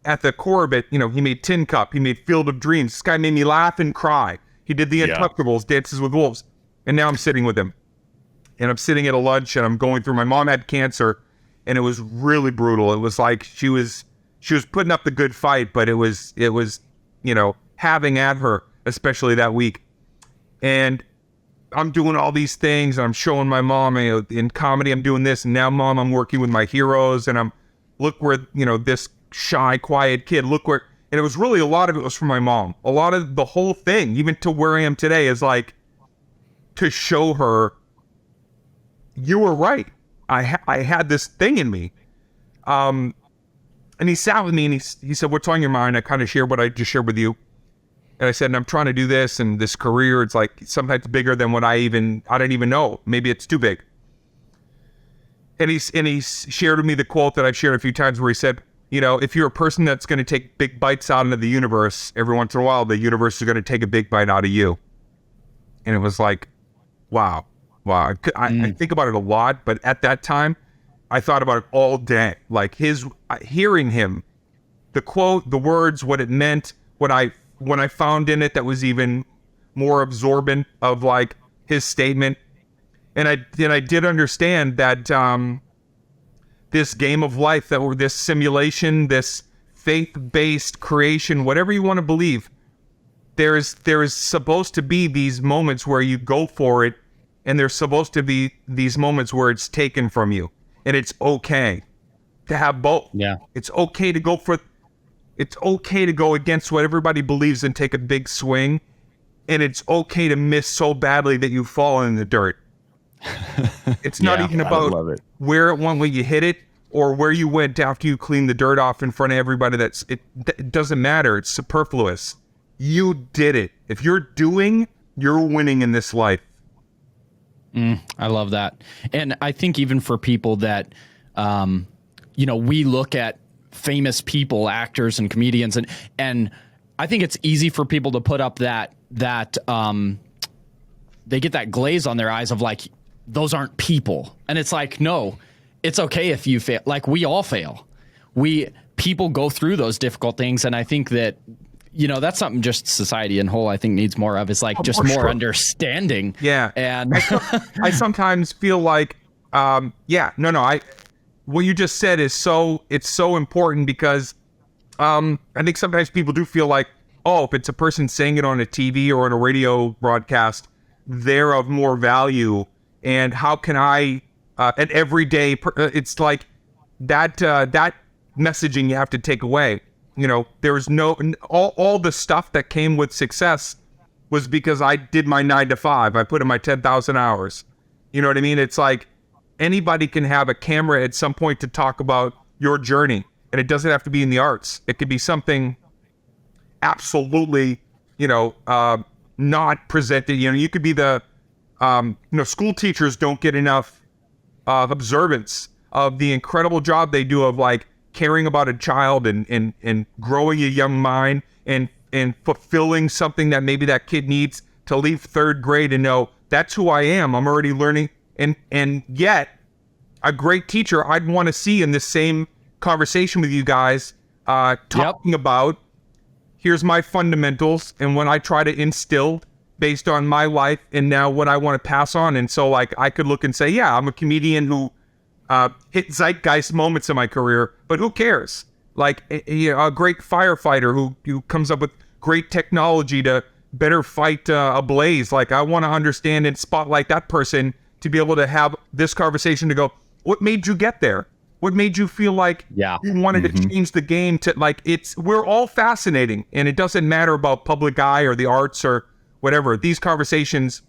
Speaker 1: at the core of it, he made Tin Cup, he made Field of Dreams. This guy made me laugh and cry. He did The Untouchables, Dances with Wolves. And now I'm sitting with him. And I'm sitting at a lunch and I'm going through, my mom had cancer and it was really brutal. It was like she was putting up the good fight, but it was, having at her, especially that week. And I'm doing all these things, and I'm showing my mom, in comedy, I'm doing this, and now, Mom, I'm working with my heroes, and look where, this shy, quiet kid, and it was really, a lot of it was from my mom. A lot of the whole thing, even to where I am today, is like, to show her, you were right. I had this thing in me. And he sat with me, and he said, what's on your mind? I kind of shared what I just shared with you. And I said, and I'm trying to do this, and this career, it's like sometimes bigger than what I don't even know. Maybe it's too big. And he shared with me the quote that I've shared a few times where he said, if you're a person that's going to take big bites out into the universe, every once in a while, the universe is going to take a big bite out of you. And it was like, wow. I think about it a lot, but at that time, I thought about it all day. Like hearing him, the quote, the words, what it meant, when I found in it that was even more absorbent of like his statement. And I did understand that this game of life, this simulation, this faith-based creation, whatever you want to believe, there is supposed to be these moments where you go for it, and there's supposed to be these moments where it's taken from you. And it's okay to have both.
Speaker 2: Yeah.
Speaker 1: It's okay to go against what everybody believes and take a big swing. And it's okay to miss so badly that you fall in the dirt. It's not even about where it went when you hit it or where you went after you cleaned the dirt off in front of everybody. It doesn't matter. It's superfluous. You did it. If you're winning in this life.
Speaker 2: I love that. And I think even for people that, we look at famous people, actors and comedians, and I think it's easy for people to put up that they get that glaze on their eyes of like, those aren't people. And it's like, no, it's okay if you fail. Like we all fail. People go through those difficult things. And I think that, that's something just society in whole, I think, needs more of. It's like just more understanding.
Speaker 1: Yeah.
Speaker 2: And
Speaker 1: I sometimes feel like, what you just said it's so important because I think sometimes people do feel like, if it's a person saying it on a TV or on a radio broadcast, they're of more value. And how can I, an everyday, it's like that messaging you have to take away. There's all the stuff that came with success was because I did my 9 to 5. I put in my 10,000 hours. You know what I mean? It's like anybody can have a camera at some point to talk about your journey. And it doesn't have to be in the arts. It could be something absolutely, not presented. You could be the, school teachers don't get enough observance of the incredible job they do of like caring about a child and growing a young mind and fulfilling something that maybe that kid needs to leave third grade and know that's who I am. I'm already learning. And yet a great teacher I'd want to see in this same conversation with you guys, talking about, here's my fundamentals and what I try to instill based on my life and now what I want to pass on. And so like I could look and say, yeah, I'm a comedian who hit zeitgeist moments in my career, but who cares? Like a great firefighter who comes up with great technology to better fight a blaze. Like I want to understand and spotlight that person to be able to have this conversation to go, what made you get there? What made you feel like you wanted to change the game to like, we're all fascinating and it doesn't matter about public eye or the arts or whatever. These conversations,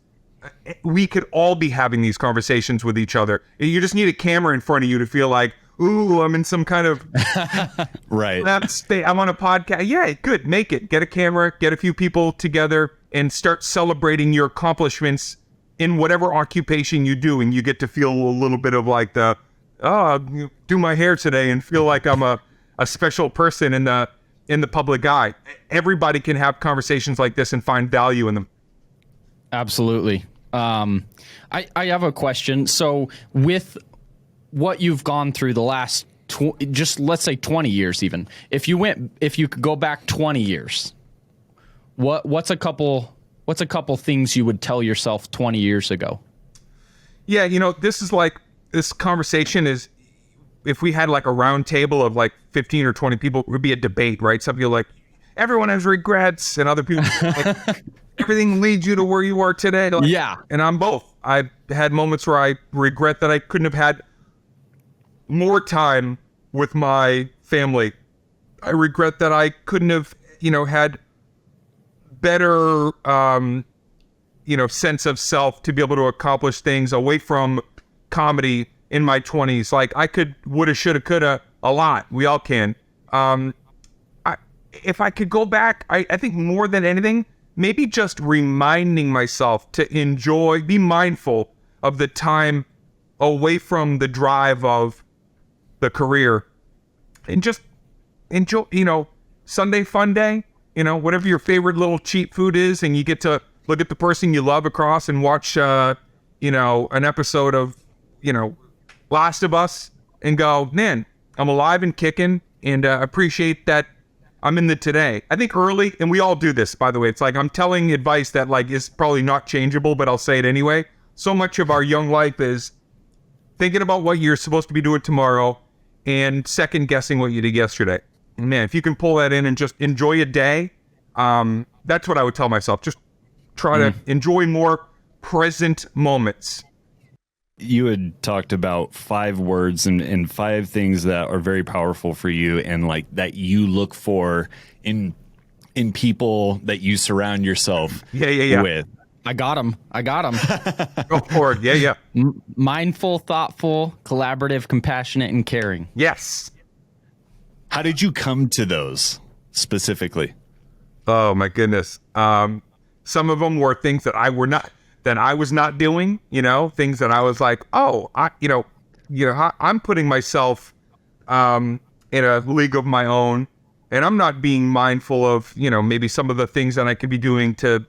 Speaker 1: we could all be having these conversations with each other. You just need a camera in front of you to feel like, ooh, I'm in some kind of
Speaker 3: right.
Speaker 1: I'm on a podcast. Yeah, good. Make it. Get a camera, get a few people together and start celebrating your accomplishments in whatever occupation you do. And you get to feel a little bit of like do my hair today and feel like I'm a special person in the public eye. Everybody can have conversations like this and find value in them.
Speaker 2: Absolutely. I have a question. So with what you've gone through the last, just let's say 20 years, even if you could go back 20 years, what's a couple things you would tell yourself 20 years ago?
Speaker 1: Yeah. This conversation is, if we had like a round table of like 15 or 20 people, it would be a debate, right? Some people like, everyone has regrets, and other people like, everything leads you to where you are today. Like,
Speaker 2: yeah.
Speaker 1: And I'm both. I've had moments where I regret that I couldn't have had more time with my family. I regret that I couldn't have, had better, sense of self to be able to accomplish things away from comedy in my 20s. Like I could, woulda, shoulda, coulda, a lot. We all can. If I could go back, I think more than anything, maybe just reminding myself to be mindful of the time away from the drive of the career and just enjoy, Sunday fun day, whatever your favorite little cheap food is, and you get to look at the person you love across and watch, an episode of, Last of Us and go, man, I'm alive and kicking and appreciate that I'm in the today. I think early, and we all do this, by the way, it's like I'm telling advice that like is probably not changeable, but I'll say it anyway. So much of our young life is thinking about what you're supposed to be doing tomorrow and second guessing what you did yesterday. And man, if you can pull that in and just enjoy a day, that's what I would tell myself. Just try to enjoy more present moments.
Speaker 3: You had talked about 5 words and 5 things that are very powerful for you and like that you look for in people that you surround yourself with.
Speaker 2: I got them.
Speaker 1: Go for it. Yeah.
Speaker 2: Mindful, thoughtful, collaborative, compassionate, and caring.
Speaker 1: Yes.
Speaker 3: How did you come to those specifically?
Speaker 1: Oh my goodness. Some of them were things that I was not doing, things that I was like, I'm putting myself in a league of my own, and I'm not being mindful of, maybe some of the things that I could be doing to,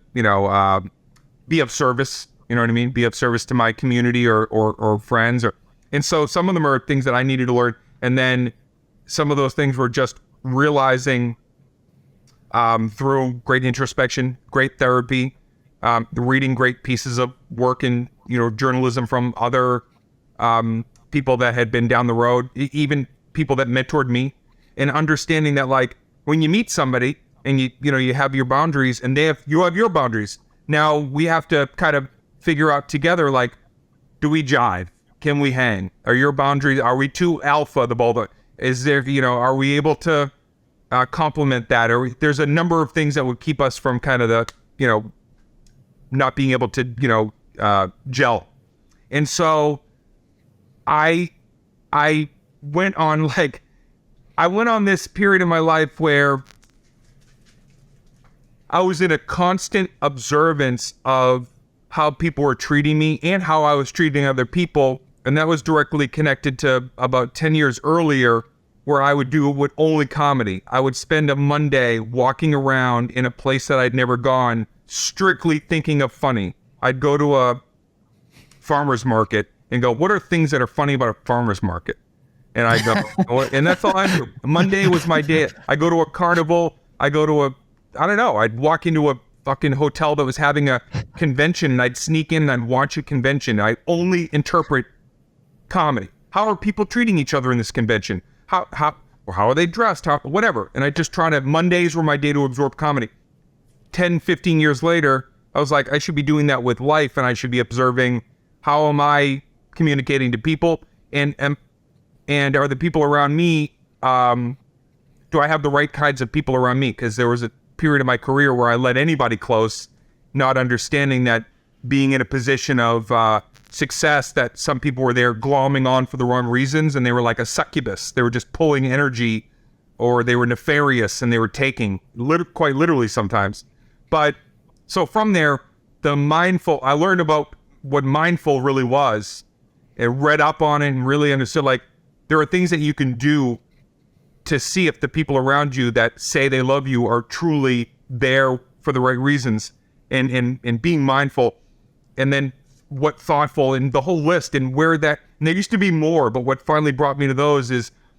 Speaker 1: be of service, you know what I mean? Be of service to my community or friends. And so some of them are things that I needed to learn. And then some of those things were just realizing through great introspection, great therapy, reading great pieces of work in, journalism from other people that had been down the road, even people that mentored me, and understanding that like when you meet somebody and you have your boundaries and you have your boundaries. Now we have to kind of figure out together, like, do we jive? Can we hang? Are your boundaries, are we too alpha the ball? Is there, are we able to complement that? Or there's a number of things that would keep us from kind of the, not being able to, gel. And so I went on this period in my life where I was in a constant observance of how people were treating me and how I was treating other people. And that was directly connected to about 10 years earlier, where I would do only comedy. I would spend a Monday walking around in a place that I'd never gone, strictly thinking of funny. I'd go to a farmer's market and go, what are things that are funny about a farmer's market? And I go, and that's all I do. Monday was my day. I go to a carnival. I go to I'd walk into a fucking hotel that was having a convention, and I'd sneak in and I'd watch a convention. I only interpret comedy. How are people treating each other in this convention? How are they dressed? Whatever. And I just try to, Mondays were my day to absorb comedy. 10, 15 years later, I was like, I should be doing that with life, and I should be observing how am I communicating to people, and are the people around me, do I have the right kinds of people around me? Because there was a period of my career where I let anybody close, not understanding that being in a position of success, that some people were there glomming on for the wrong reasons, and they were like a succubus. They were just pulling energy, or they were nefarious and they were taking, quite literally sometimes. But so from there, I learned about what mindful really was, and read up on it and really understood, like, there are things that you can do to see if the people around you that say they love you are truly there for the right reasons, and being mindful. And then what thoughtful, and the whole list, and where that, and there used to be more, but what finally brought me to those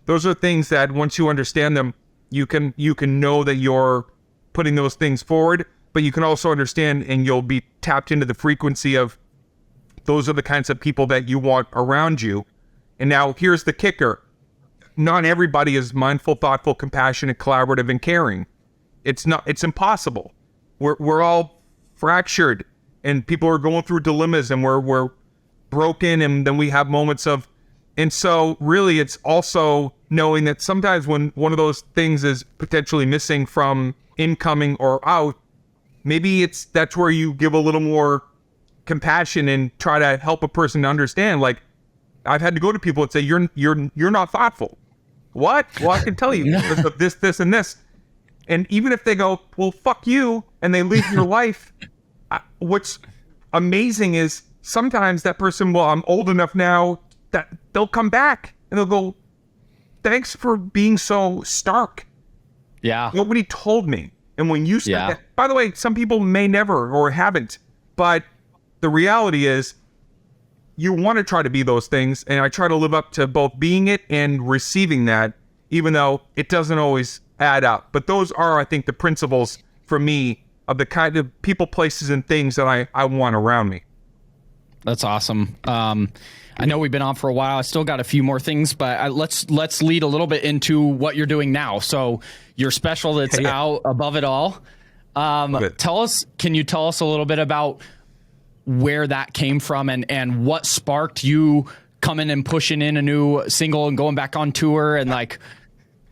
Speaker 1: are things that once you understand them, you can know that you're putting those things forward, but you can also understand, and you'll be tapped into the frequency of those are the kinds of people that you want around you. And now here's the kicker. Not everybody is mindful, thoughtful, compassionate, collaborative, and caring. It's impossible. We're all fractured, and people are going through dilemmas, and we're broken, and then we have moments of, and so really it's also knowing that sometimes when one of those things is potentially missing from incoming or out, maybe that's where you give a little more compassion and try to help a person to understand. Like, I've had to go to people and say, you're not thoughtful. What? Well, I can tell you this, and this. And even if they go, well, fuck you, and they leave your life, what's amazing is sometimes that person, well, I'm old enough now that they'll come back and they'll go, thanks for being so stark.
Speaker 2: Yeah.
Speaker 1: Nobody told me. And when you said that, by the way, some people may never or haven't, but the reality is you want to try to be those things. And I try to live up to both being it and receiving that, even though it doesn't always add up. But those are, I think, the principles for me of the kind of people, places, and things that I want around me.
Speaker 2: That's awesome. I know we've been on for a while. I still got a few more things, but let's lead a little bit into what you're doing now. So your special that's out, Above It All. Can you tell us a little bit about where that came from, and what sparked you coming and pushing in a new single and going back on tour, and like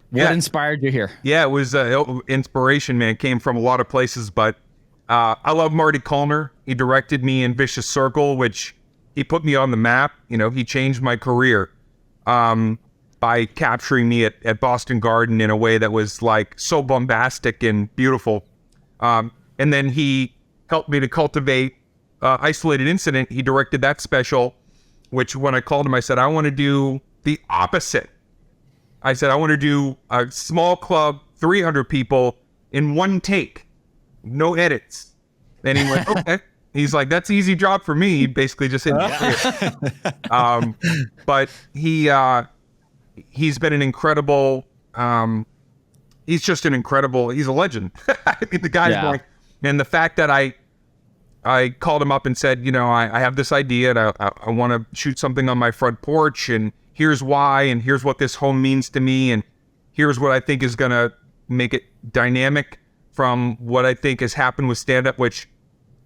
Speaker 2: what inspired you here? Yeah,
Speaker 1: it was inspiration, man. It came from a lot of places, but I love Marty Callner. He directed me in Vicious Circle, which he put me on the map. You know, he changed my career by capturing me at Boston Garden in a way that was like so bombastic and beautiful. And then he helped me to cultivate Isolated Incident. He directed that special, which when I called him, I said, I want to do the opposite. I said, I want to do a small club, 300 people in one take, no edits. And he went, okay. He's like, that's an easy job for me. He basically just said, but he's been an incredible, he's just an incredible, he's a legend. I mean, the guy's going, and the fact that I called him up and said, you know, I have this idea, and I want to shoot something on my front porch, and here's why, and here's what this home means to me, and here's what I think is going to make it dynamic from what I think has happened with stand-up, which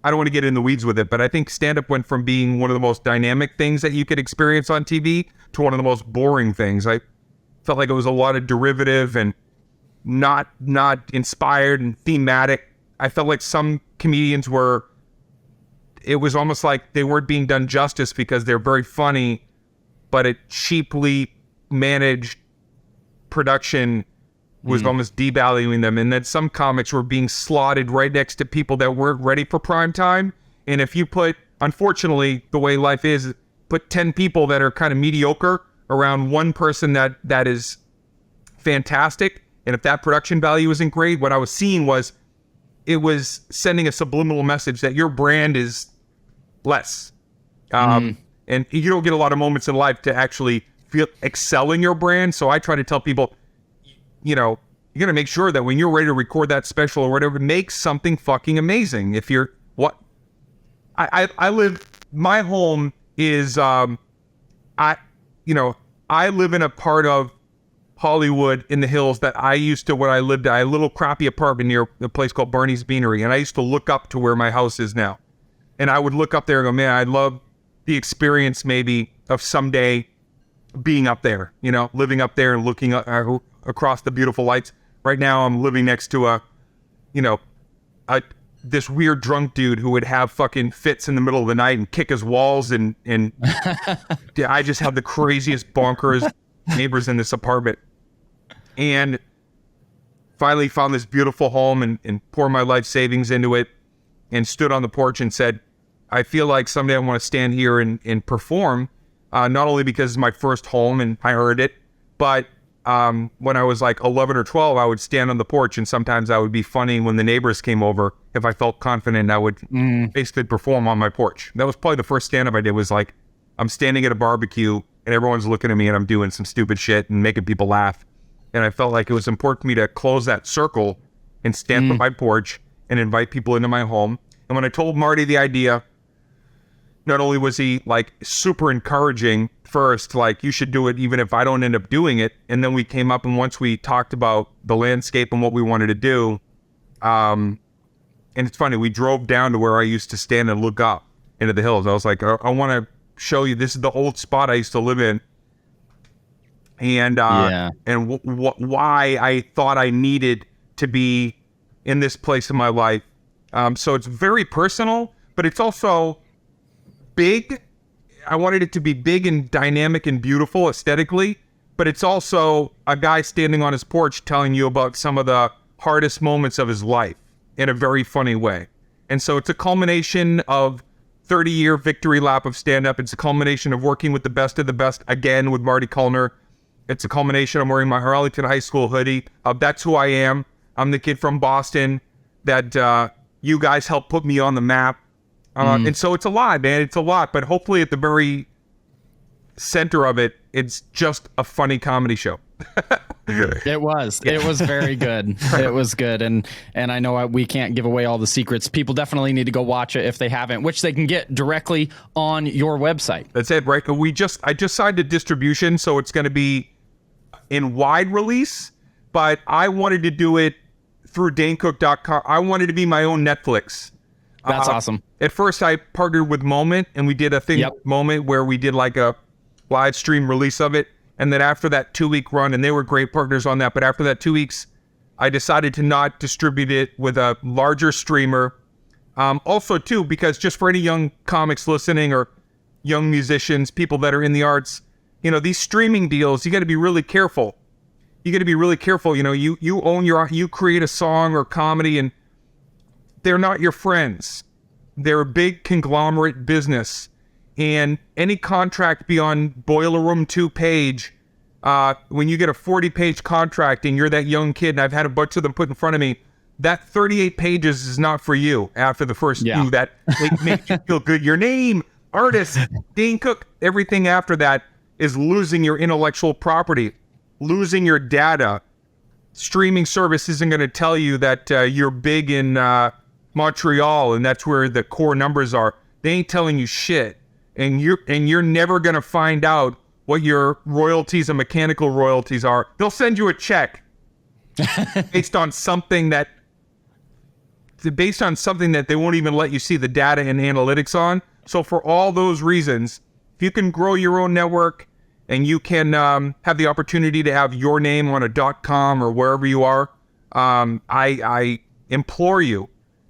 Speaker 1: I don't want to get in the weeds with it, but I think stand-up went from being one of the most dynamic things that you could experience on TV to one of the most boring things. I felt like it was a lot of derivative and not inspired and thematic. I felt like some comedians it was almost like they weren't being done justice because they're very funny, but a cheaply managed production was almost devaluing them. And then some comics were being slotted right next to people that weren't ready for prime time. And if you unfortunately, the way life is, put 10 people that are kind of mediocre around one person that is fantastic, and if that production value isn't great, what I was seeing was it was sending a subliminal message that your brand is less. And you don't get a lot of moments in life to actually excel in your brand. So I try to tell people, you know, you're going to make sure that when you're ready to record that special or whatever, make something fucking amazing. If you're, I live, my home is, I live in a part of Hollywood in the hills that I used to, when I lived, I had a little crappy apartment near a place called Barney's Beanery. And I used to look up to where my house is now. And I would look up there and go, man, I'd love the experience maybe of someday being up there, you know, living up there and looking across the beautiful lights. Right now I'm living next to this weird drunk dude who would have fucking fits in the middle of the night and kick his walls and I just have the craziest bonkers neighbors in this apartment. And finally found this beautiful home and poured my life savings into it and stood on the porch and said, I feel like someday I want to stand here and perform, not only because it's my first home and I earned it, but when I was like 11 or 12, I would stand on the porch and sometimes I would be funny when the neighbors came over. If I felt confident, I would basically perform on my porch. That was probably the first stand-up I did, was like, I'm standing at a barbecue and everyone's looking at me and I'm doing some stupid shit and making people laugh. And I felt like it was important to me to close that circle and stand on my porch and invite people into my home. And when I told Marty the idea, not only was he like super encouraging first, like, you should do it even if I don't end up doing it. And then we came up and once we talked about the landscape and what we wanted to do, and it's funny, we drove down to where I used to stand and look up into the hills. I was like, I want to show you, this is the old spot I used to live in. And why I thought I needed to be in this place in my life. So it's very personal, but it's also big. I wanted it to be big and dynamic and beautiful aesthetically, but it's also a guy standing on his porch telling you about some of the hardest moments of his life in a very funny way. And so it's a culmination of 30-year victory lap of stand-up. It's a culmination of working with the best of the best, again, with Marty Kullner. It's a culmination of wearing my Arlington High School hoodie. That's who I am. I'm the kid from Boston that you guys helped put me on the map. And so it's a lot, man. It's a lot. But hopefully at the very center of it, it's just a funny comedy show.
Speaker 2: It was very good. It was good. And I know we can't give away all the secrets. People definitely need to go watch it if they haven't, which they can get directly on your website.
Speaker 1: That's it, right? I just signed a distribution, so it's going to be in wide release, but I wanted to do it through DaneCook.com. I wanted to be my own Netflix.
Speaker 2: That's awesome.
Speaker 1: At first, I partnered with Moment, and we did a thing with Moment where we did like a live stream release of it. And then after that 2-week run, and they were great partners on that, but after that 2 weeks, I decided to not distribute it with a larger streamer. Also, too, because just for any young comics listening or young musicians, people that are in the arts, you know, these streaming deals, you got to be really careful. You got to be really careful. You know, you create a song or comedy, and they're not your friends. They're a big conglomerate business. And any contract beyond Boiler Room 2 page, when you get a 40-page contract and you're that young kid, and I've had a bunch of them put in front of me, that 38 pages is not for you after the first two that make you feel good. Your name, artist, Dane Cook, everything after that is losing your intellectual property, losing your data. Streaming service isn't going to tell you that you're big in Montreal and that's where the core numbers are. They ain't telling you shit. And you're never going to find out what your royalties and mechanical royalties are. They'll send you a check based on something that they won't even let you see the data and analytics on. So for all those reasons, if you can grow your own network and you can have the opportunity to have your name on a .com or wherever you are, I implore you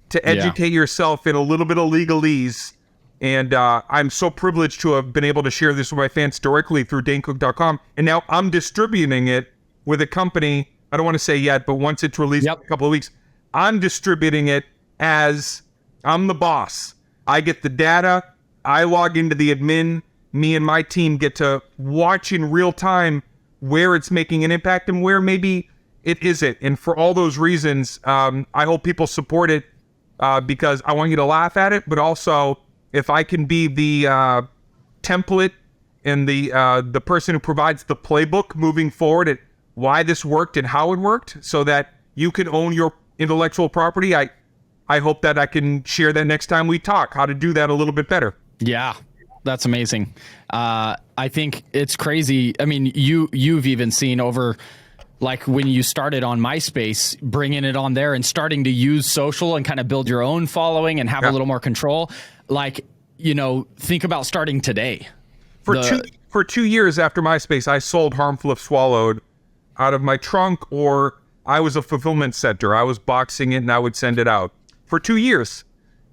Speaker 1: to educate yourself in a little bit of legalese. And I'm so privileged to have been able to share this with my fans directly through DaneCook.com. And now I'm distributing it with a company. I don't want to say yet, but once it's released in a couple of weeks, I'm distributing it as I'm the boss. I get the data. I log into the admin. Me and my team get to watch in real time where it's making an impact and where maybe it isn't. And for all those reasons, I hope people support it because I want you to laugh at it, but also if I can be the template and the person who provides the playbook moving forward at why this worked and how it worked, so that you can own your intellectual property. I hope that I can share that next time we talk, how to do that a little bit better.
Speaker 2: Yeah, that's amazing. I think it's crazy. I mean, you've even seen over, like when you started on MySpace, bringing it on there and starting to use social and kind of build your own following and have a little more control. Like, think about starting today.
Speaker 1: For 2 years after MySpace, I sold Harmful If Swallowed out of my trunk, or I was a fulfillment center. I was boxing it and I would send it out. For 2 years,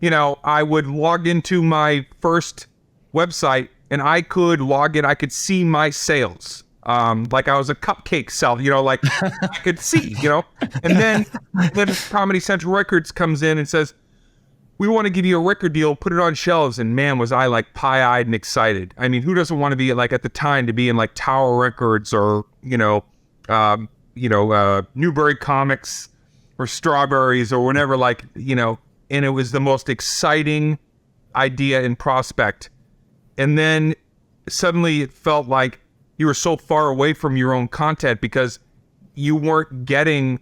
Speaker 1: I would log into my first website and I could log in. I could see my sales. Like I was a cupcake seller, like I could see, and then Comedy Central Records comes in and says, we want to give you a record deal, put it on shelves. And man, was I like pie-eyed and excited. I mean, who doesn't want to be like at the time to be in like Tower Records or, Newbury Comics or Strawberries or whatever, and it was the most exciting idea and prospect. And then suddenly it felt like you were so far away from your own content because you weren't getting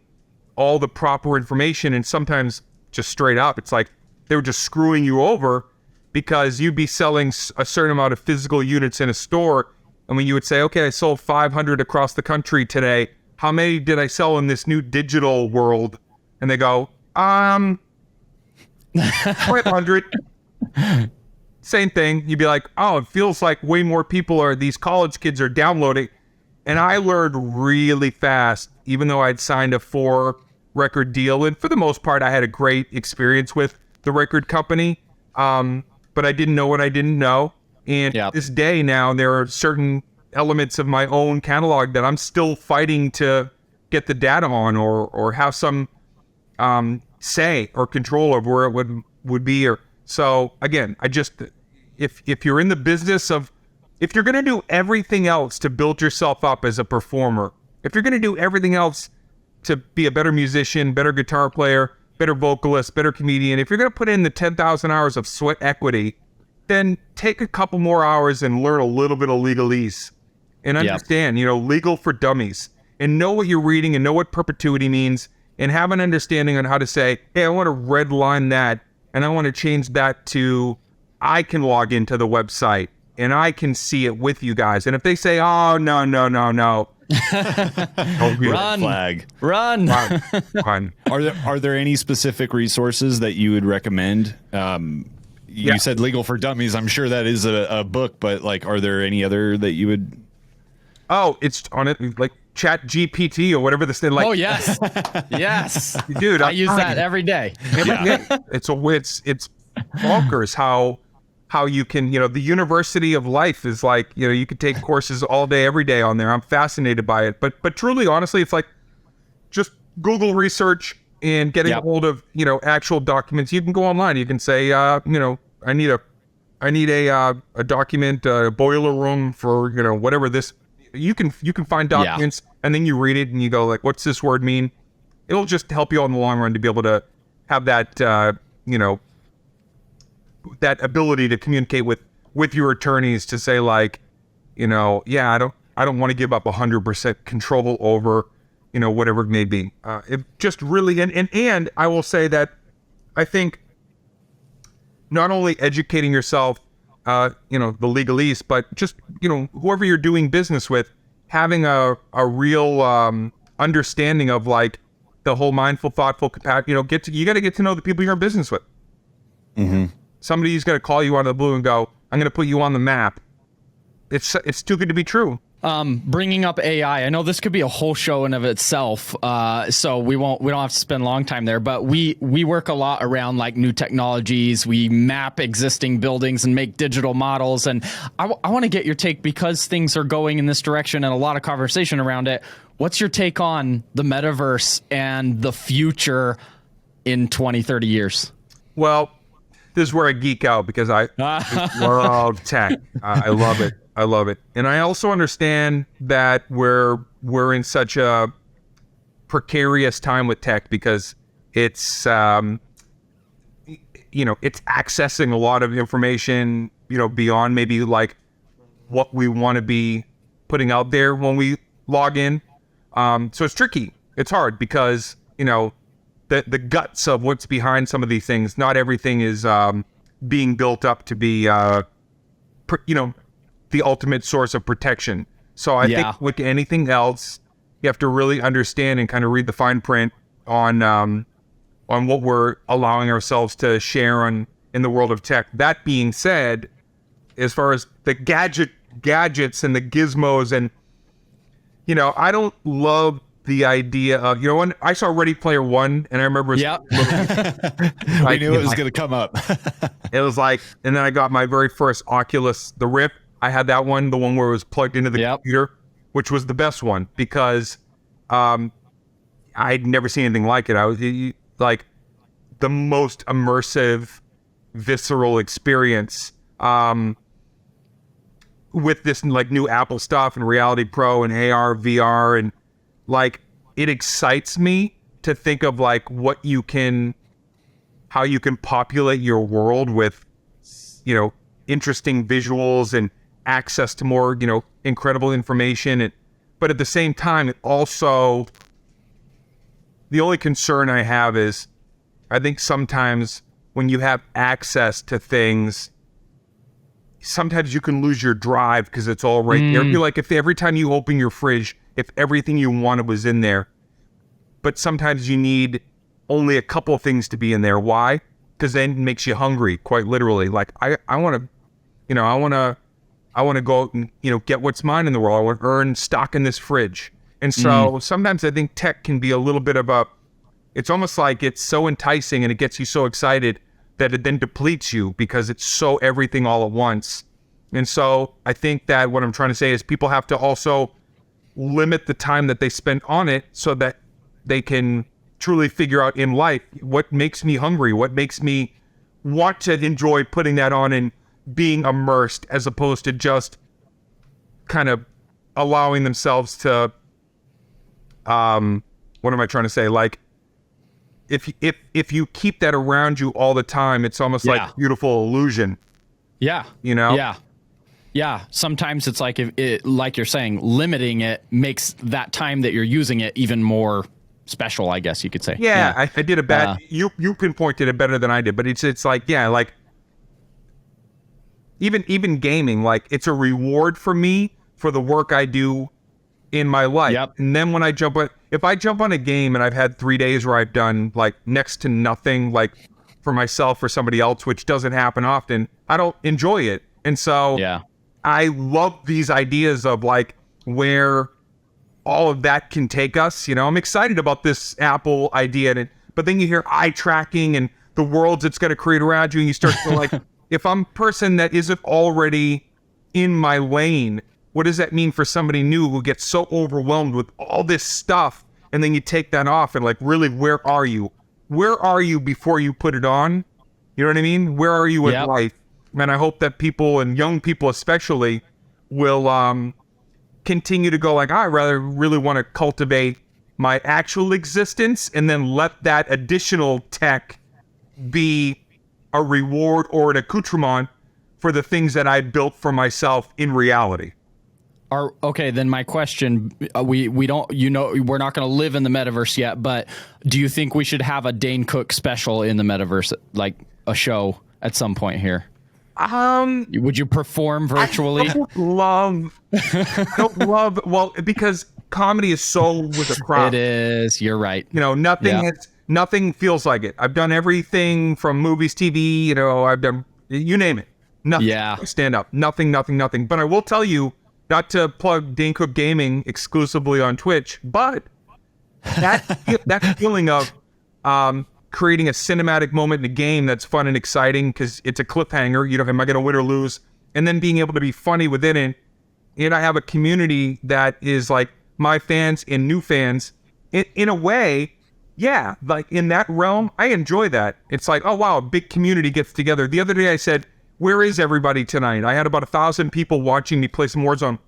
Speaker 1: all the proper information. And sometimes just straight up, it's like they were just screwing you over because you'd be selling a certain amount of physical units in a store. And when you would say, okay, I sold 500 across the country today, how many did I sell in this new digital world? And they go, 500. Same thing. You'd be like, oh, it feels like way more people these college kids are downloading. And I learned really fast, even though I'd signed a 4-record deal. And for the most part, I had a great experience with the record company. But I didn't know what I didn't know. And this day now, there are certain elements of my own catalog that I'm still fighting to get the data on or have some say or control of where it would be. So again, if you're in the business of, if you're going to do everything else to build yourself up as a performer, if you're going to do everything else to be a better musician, better guitar player, better vocalist, better comedian, if you're going to put in the 10,000 hours of sweat equity, then take a couple more hours and learn a little bit of legalese and understand, legal for dummies, and know what you're reading and know what perpetuity means and have an understanding on how to say, hey, I want to red line that. And I want to change that to, I can log into the website and I can see it with you guys. And if they say, oh, no.
Speaker 2: Run.
Speaker 3: Flag.
Speaker 2: Run.
Speaker 1: Run.
Speaker 3: Are there any specific resources that you would recommend? You said Legal for Dummies. I'm sure that is a book, but like, are there any other that you would?
Speaker 1: Oh, it's on it. Like Chat GPT or whatever this thing. Like,
Speaker 2: oh, yes. Yes.
Speaker 1: Dude,
Speaker 2: I use that every day.
Speaker 1: It's bonkers how you can, the university of life is like, you could take courses all day, every day on there. I'm fascinated by it. But truly, honestly, it's like just Google research and getting a hold of, actual documents. You can go online. You can say, I need a document, a boiler room for, whatever this. You can find documents and then you read it and you go like, what's this word mean? It'll just help you in the long run to be able to have that, that ability to communicate with your attorneys to say like, I don't want to give up 100% control over, whatever it may be. It just really, and I will say that I think not only educating yourself, the legalese, but just, whoever you're doing business with, having a real understanding of like the whole mindful, thoughtful capacity, you got to get to know the people you're in business with.
Speaker 3: Mm-hmm.
Speaker 1: Somebody's going to call you out of the blue and go, I'm going to put you on the map. It's too good to be true.
Speaker 2: Bringing up AI, I know this could be a whole show in of itself, so we don't have to spend a long time there, but we work a lot around like new technologies. We map existing buildings and make digital models, and I want to get your take, because things are going in this direction and a lot of conversation around it. What's your take on the metaverse and the future in 20, 30 years?
Speaker 1: Well, this is where I geek out because I love tech. I love it. I love it. And I also understand that we're in such a precarious time with tech because it's, it's accessing a lot of information, beyond maybe like what we want to be putting out there when we log in. So it's tricky. It's hard because, you know, the guts of what's behind some of these things, not everything is being built up to be, you know, the ultimate source of protection. So I think with anything else, you have to really understand and kind of read the fine print on what we're allowing ourselves to share in the world of tech. That being said, as far as the gadgets and the gizmos, and, you know, I don't love the idea of, you know, when I saw Ready Player One, and I remember
Speaker 3: we knew it was going to come up.
Speaker 1: It was like, and then I got my very first Oculus, the Rift. I had that one, the one where it was plugged into the computer, which was the best one because I'd never seen anything like it. I was like the most immersive, visceral experience with this like new Apple stuff and Reality Pro and AR, VR, and like it excites me to think of like how you can populate your world with, you know, interesting visuals and access to more, you know, incredible information. But at the same time, it also, the only concern I have is I think sometimes when you have access to things, sometimes you can lose your drive because it's all right there. You're like, if every time you open your fridge, if everything you wanted was in there, but sometimes you need only a couple of things to be in there. Why? Because then it makes you hungry, quite literally. Like I want to, you know, I want to go out and, you know, get what's mine in the world. I want to earn stock in this fridge. And so sometimes I think tech can be a little bit of it's almost like it's so enticing and it gets you so excited that it then depletes you because it's so everything all at once. And so I think that what I'm trying to say is people have to also limit the time that they spend on it so that they can truly figure out in life what makes me hungry, what makes me want to enjoy putting that on and being immersed, as opposed to just kind of allowing themselves to, what am I trying to say? Like, if you keep that around you all the time, it's almost like a beautiful illusion.
Speaker 2: Yeah.
Speaker 1: You know?
Speaker 2: Yeah. Yeah. Sometimes it's like, like you're saying, limiting it makes that time that you're using it even more special, I guess you could say.
Speaker 1: Yeah. I did a bad, you pinpointed it better than I did, but it's like, yeah, like even gaming, like it's a reward for me for the work I do in my life.
Speaker 2: Yep.
Speaker 1: And then when if I jump on a game and I've had 3 days where I've done like next to nothing, like for myself or somebody else, which doesn't happen often, I don't enjoy it. And so I love these ideas of like where all of that can take us. You know, I'm excited about this Apple idea, but then you hear eye tracking and the worlds it's going to create around you, and you start to like, if I'm a person that isn't already in my lane, what does that mean for somebody new who gets so overwhelmed with all this stuff? And then you take that off and like, really, where are you? Where are you before you put it on? You know what I mean? Where are you in life? And I hope that people, and young people especially, will continue to go like, I really want to cultivate my actual existence, and then let that additional tech be a reward or an accoutrement for the things that I built for myself in reality.
Speaker 2: Okay, then my question, we don't, you know, we're not going to live in the metaverse yet, but do you think we should have a Dane Cook special in the metaverse, like a show at some point here? Would you perform virtually?
Speaker 1: I don't love, well, because comedy is so with a crowd.
Speaker 2: It is, you're right.
Speaker 1: You know, nothing feels like it. I've done everything from movies, TV, you know, I've done, you name it. Nothing. Stand up. Nothing. But I will tell you, not to plug Dane Cook Gaming exclusively on Twitch, but that feeling of creating a cinematic moment in the game that's fun and exciting because it's a cliffhanger. You know, am I going to win or lose? And then being able to be funny within it. And I have a community that is like my fans and new fans. In a way, yeah, like in that realm, I enjoy that. It's like, oh wow, a big community gets together. The other day I said, where is everybody tonight? I had about 1,000 people watching me play some Warzone.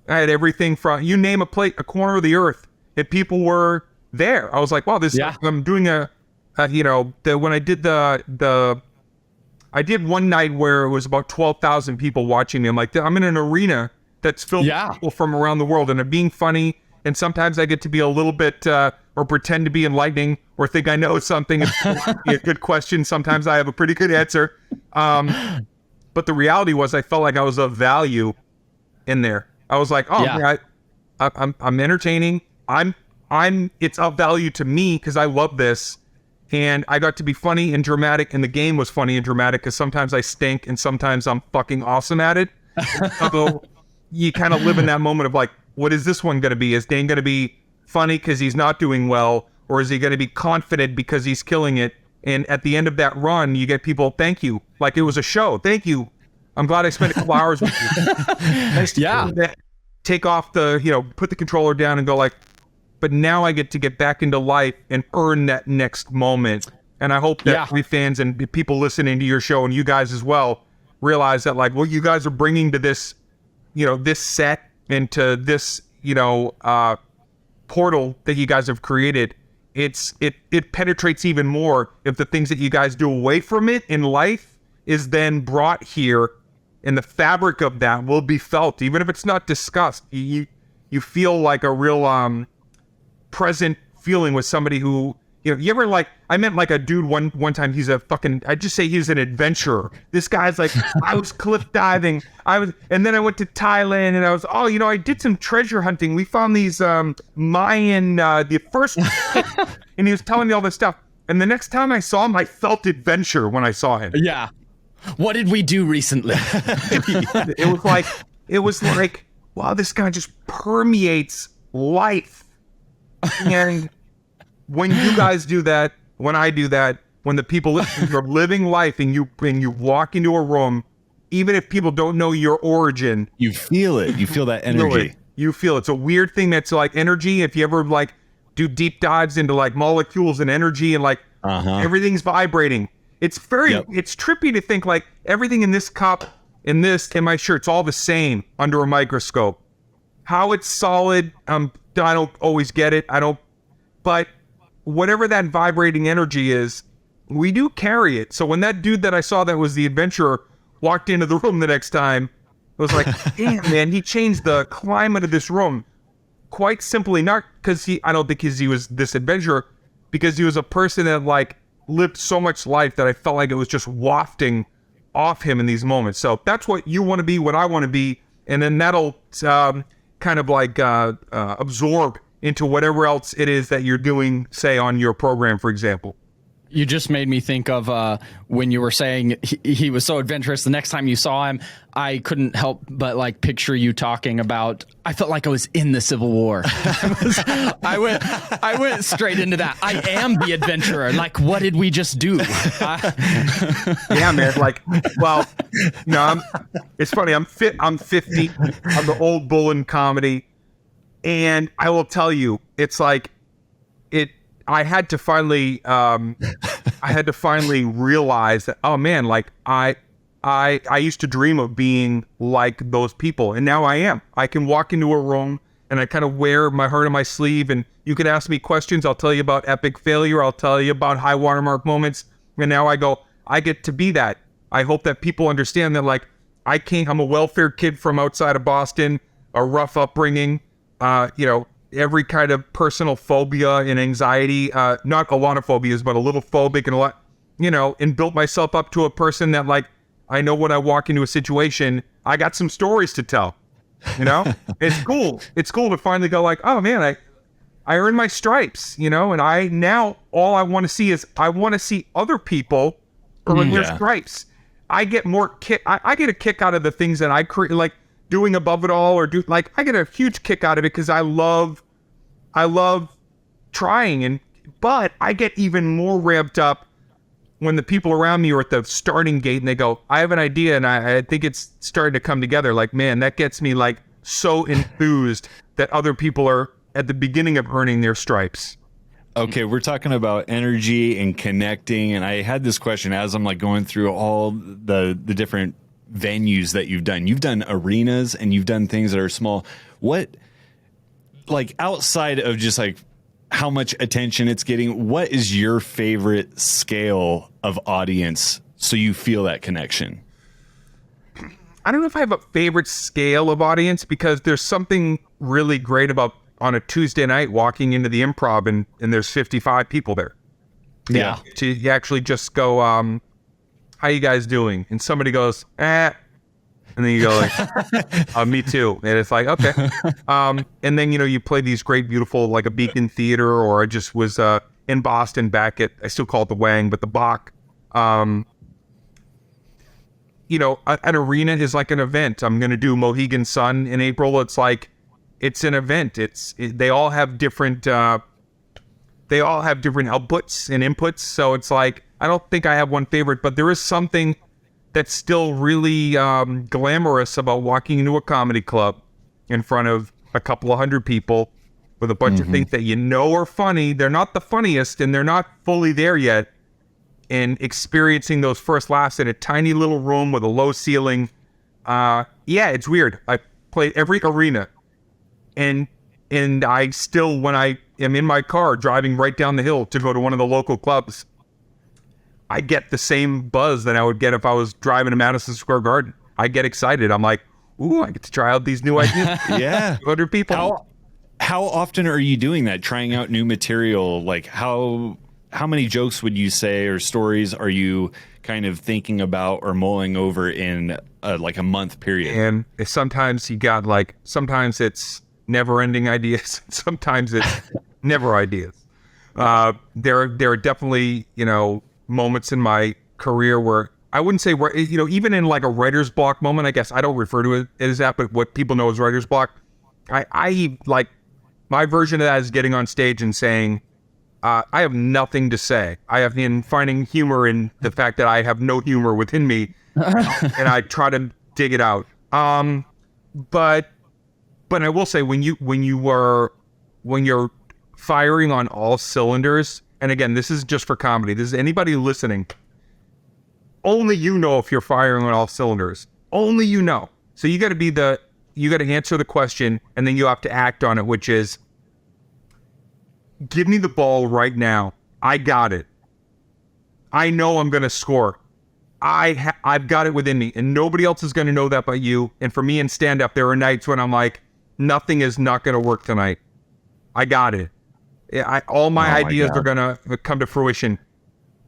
Speaker 1: I had everything from, you name a corner of the earth, and people were there. I was like, wow, this. I'm doing when I did the I did one night where it was about 12,000 people watching me. I'm like, I'm in an arena that's filled with people from around the world, and I'm being funny. And sometimes I get to be a little bit, or pretend to be enlightening, or think I know something. It's a good question. Sometimes I have a pretty good answer. But the reality was, I felt like I was of value in there. I was like, man, I'm entertaining. It's of value to me because I love this. And I got to be funny and dramatic, and the game was funny and dramatic because sometimes I stink and sometimes I'm fucking awesome at it. So you kind of live in that moment of like, what is this one going to be? Is Dane going to be funny because he's not doing well? Or is he going to be confident because he's killing it? And at the end of that run, you get people, thank you. Like it was a show. Thank you. I'm glad I spent a couple hours with you. Nice to take off put the controller down and go like, but now I get to get back into life and earn that next moment. And I hope that we fans and people listening to your show and you guys as well realize that like, what you guys are bringing to this, this set and to this, portal that you guys have created, it penetrates even more if the things that you guys do away from it in life is then brought here, and the fabric of that will be felt, even if it's not discussed. You feel like a real present feeling with somebody who, you ever like, I met like a dude one time, he's a fucking, I just say he's an adventurer. This guy's like, I was cliff diving, and then I went to Thailand and I was, I did some treasure hunting. We found these Mayan, the first, and he was telling me all this stuff. And the next time I saw him, I felt adventure when I saw him.
Speaker 2: Yeah. What did we do recently?
Speaker 1: It was like, wow, this guy just permeates life. And when you guys do that, when I do that, when the people are living life and you walk into a room, even if people don't know your origin,
Speaker 3: you feel it. You feel that energy.
Speaker 1: You feel it. It's a weird thing that's like energy. If you ever like do deep dives into like molecules and energy and like everything's vibrating. It's it's trippy to think like everything in this cup, in my shirt, it's all the same under a microscope. How it's solid, I don't always get it. But whatever that vibrating energy is, we do carry it. So when that dude that I saw that was the adventurer walked into the room the next time, it was like, damn, man, he changed the climate of this room. Quite simply, not because I don't think he was this adventurer, because he was a person that like lived so much life that I felt like it was just wafting off him in these moments. So that's what you want to be, what I want to be. And then that'll kind of like absorb into whatever else it is that you're doing, say, on your program, for example.
Speaker 2: You just made me think of when you were saying he was so adventurous. The next time you saw him, I couldn't help but like picture you talking about, I felt like I was in the Civil War. I went straight into that. I am the adventurer. Like, what did we just do?
Speaker 1: Yeah, man. Like, well, it's funny. I'm 50. I'm the old bull in comedy. And I will tell you, it's like I had to finally realize that, oh man, like I used to dream of being like those people, and now I am. I can walk into a room and I kind of wear my heart on my sleeve, and you can ask me questions. I'll tell you about epic failure. I'll tell you about high watermark moments. And now I get to be that. I hope that people understand that, like, I'm a welfare kid from outside of Boston, a rough upbringing, every kind of personal phobia and anxiety, not a lot of phobias, but a little phobic and a lot, and built myself up to a person that, like, I know when I walk into a situation, I got some stories to tell, It's cool. It's cool to finally go like, oh man, I earned my stripes, and all I want to see is I want to see other people earn their stripes. I get I get a kick out of the things that I create, like doing above it all, or I get a huge kick out of it because I love trying, but I get even more ramped up when the people around me are at the starting gate and they go, I have an idea and I think it's starting to come together. Like, man, that gets me like so enthused that other people are at the beginning of earning their stripes.
Speaker 3: Okay, we're talking about energy and connecting, and I had this question as I'm like going through all the different venues that you've done. You've done arenas and you've done things that are small. What, like, outside of just like how much attention it's getting, what is your favorite scale of audience so you feel that connection?
Speaker 1: I don't know if I have a favorite scale of audience, because there's something really great about on a Tuesday night walking into the Improv and there's 55 people there.
Speaker 2: Yeah.
Speaker 1: You actually just go, how you guys doing? And somebody goes, And then you go like, me too. And it's like, okay. And then, you play these great, beautiful, like a Beacon Theater, or I just was in Boston back at, I still call it the Wang, but the Bach. An arena is like an event. I'm going to do Mohegan Sun in April. It's like, it's an event. They all have different outputs and inputs. So it's like, I don't think I have one favorite, but there is something that's still really glamorous about walking into a comedy club in front of a couple of hundred people with a bunch of things that are funny. They're not the funniest and they're not fully there yet. And experiencing those first laughs in a tiny little room with a low ceiling. It's weird. I played every arena. And I still, when I am in my car driving right down the hill to go to one of the local clubs, I get the same buzz that I would get if I was driving to Madison Square Garden. I get excited. I'm like, ooh, I get to try out these new ideas.
Speaker 3: Yeah.
Speaker 1: 200 people.
Speaker 3: How often are you doing that, trying out new material? Like how many jokes would you say or stories are you kind of thinking about or mulling over in like a month period?
Speaker 1: And sometimes sometimes it's never-ending ideas. Sometimes it's never ideas. There are definitely, moments in my career where I wouldn't say, even in like a writer's block moment, I guess I don't refer to it as that, but what people know as writer's block, I like my version of that is getting on stage and saying, I have nothing to say. I have been finding humor in the fact that I have no humor within me, and I try to dig it out. But I will say when you're firing on all cylinders, and again, this is just for comedy. This is anybody listening. Only you know if you're firing on all cylinders. Only you know. So you got to answer the question, and then you have to act on it, which is, give me the ball right now. I got it. I know I'm going to score. I've got it within me, and nobody else is going to know that but you. And for me in stand-up, there are nights when I'm like, nothing is not going to work tonight. I got it. All my ideas are going to come to fruition.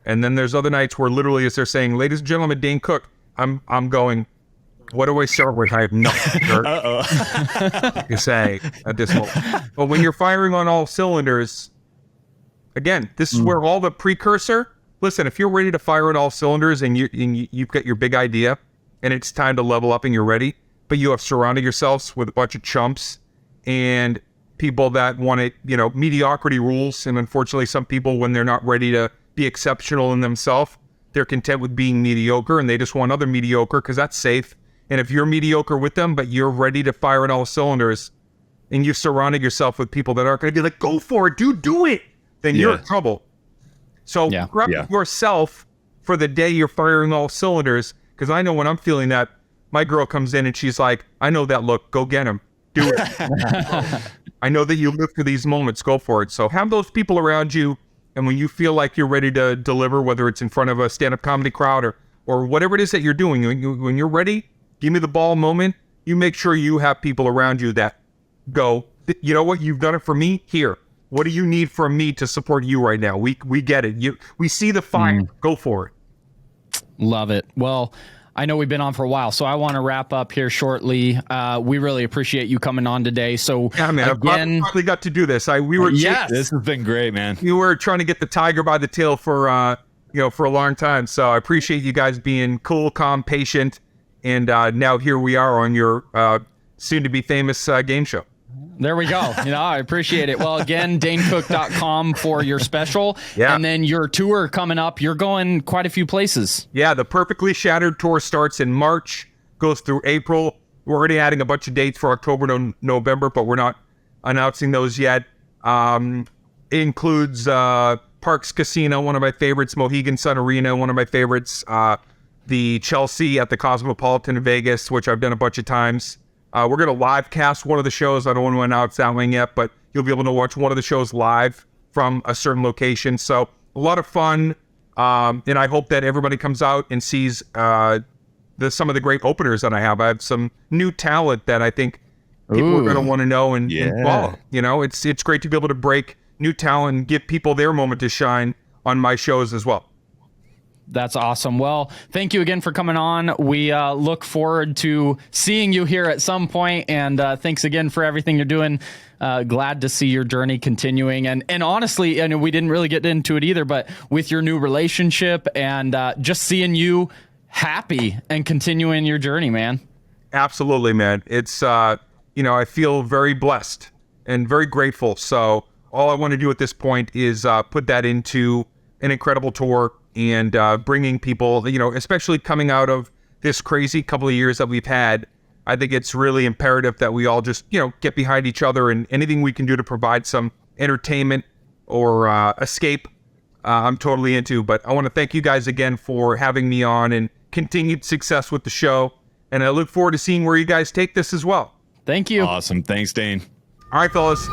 Speaker 1: And then there's other nights where literally as they're saying, ladies and gentlemen, Dane Cook, I'm going, what do I start with? I have nothing to say at this moment. But when you're firing on all cylinders, again, this is where all the precursor, listen, if you're ready to fire on all cylinders and you've got your big idea and it's time to level up and you're ready, but you have surrounded yourselves with a bunch of chumps and people that want it, mediocrity rules. And unfortunately, some people, when they're not ready to be exceptional in themselves, they're content with being mediocre and they just want other mediocre because that's safe. And if you're mediocre with them, but you're ready to fire on all cylinders and you've surrounded yourself with people that aren't going to be like, go for it, dude, do it, then you're in trouble. So prep yourself for the day you're firing all cylinders. Because I know when I'm feeling that, my girl comes in and she's like, I know that look, go get him, do it. I know that you live for these moments, go for it. So have those people around you. And when you feel like you're ready to deliver, whether it's in front of a stand-up comedy crowd or whatever it is that you're doing, when you're ready, give me the ball moment, you make sure you have people around you that go, you know what, you've done it for me, here. What do you need from me to support you right now? We get it. We see the fire. Go for it.
Speaker 2: Love it. Well, I know we've been on for a while, so I want to wrap up here shortly. We really appreciate you coming on today. So
Speaker 1: yeah, man, I finally got to do this.
Speaker 3: This has been great, man.
Speaker 1: You were trying to get the tiger by the tail for a long time. So I appreciate you guys being cool, calm, patient, and now here we are on your soon-to-be famous game show.
Speaker 2: There we go. I appreciate it. Well, again, DaneCook.com for your special.
Speaker 1: Yeah.
Speaker 2: And then your tour coming up. You're going quite a few places.
Speaker 1: Yeah, the Perfectly Shattered tour starts in March, goes through April. We're already adding a bunch of dates for October to November, but we're not announcing those yet. It includes Parks Casino, one of my favorites, Mohegan Sun Arena, one of my favorites, the Chelsea at the Cosmopolitan in Vegas, which I've done a bunch of times. We're going to live cast one of the shows. I don't want to announce that one yet, but you'll be able to watch one of the shows live from a certain location. So a lot of fun. And I hope that everybody comes out and sees some of the great openers that I have. I have some new talent that I think people are going to want to know and follow. You know, it's great to be able to break new talent and give people their moment to shine on my shows as well.
Speaker 2: That's awesome. Well, thank you again for coming on. We look forward to seeing you here at some point, and thanks again for everything you're doing. Glad to see your journey continuing. And honestly, I know we didn't really get into it either, but with your new relationship and just seeing you happy and continuing your journey, man.
Speaker 1: Absolutely, man. It's, I feel very blessed and very grateful. So all I want to do at this point is put that into an incredible tour and bringing people, especially coming out of this crazy couple of years that we've had. I think it's really imperative that we all just, get behind each other, and anything we can do to provide some entertainment or escape, I'm totally into. But I want to thank you guys again for having me on, and continued success with the show. And I look forward to seeing where you guys take this as well.
Speaker 2: Thank you.
Speaker 3: Awesome. Thanks, Dane.
Speaker 1: All right, fellas.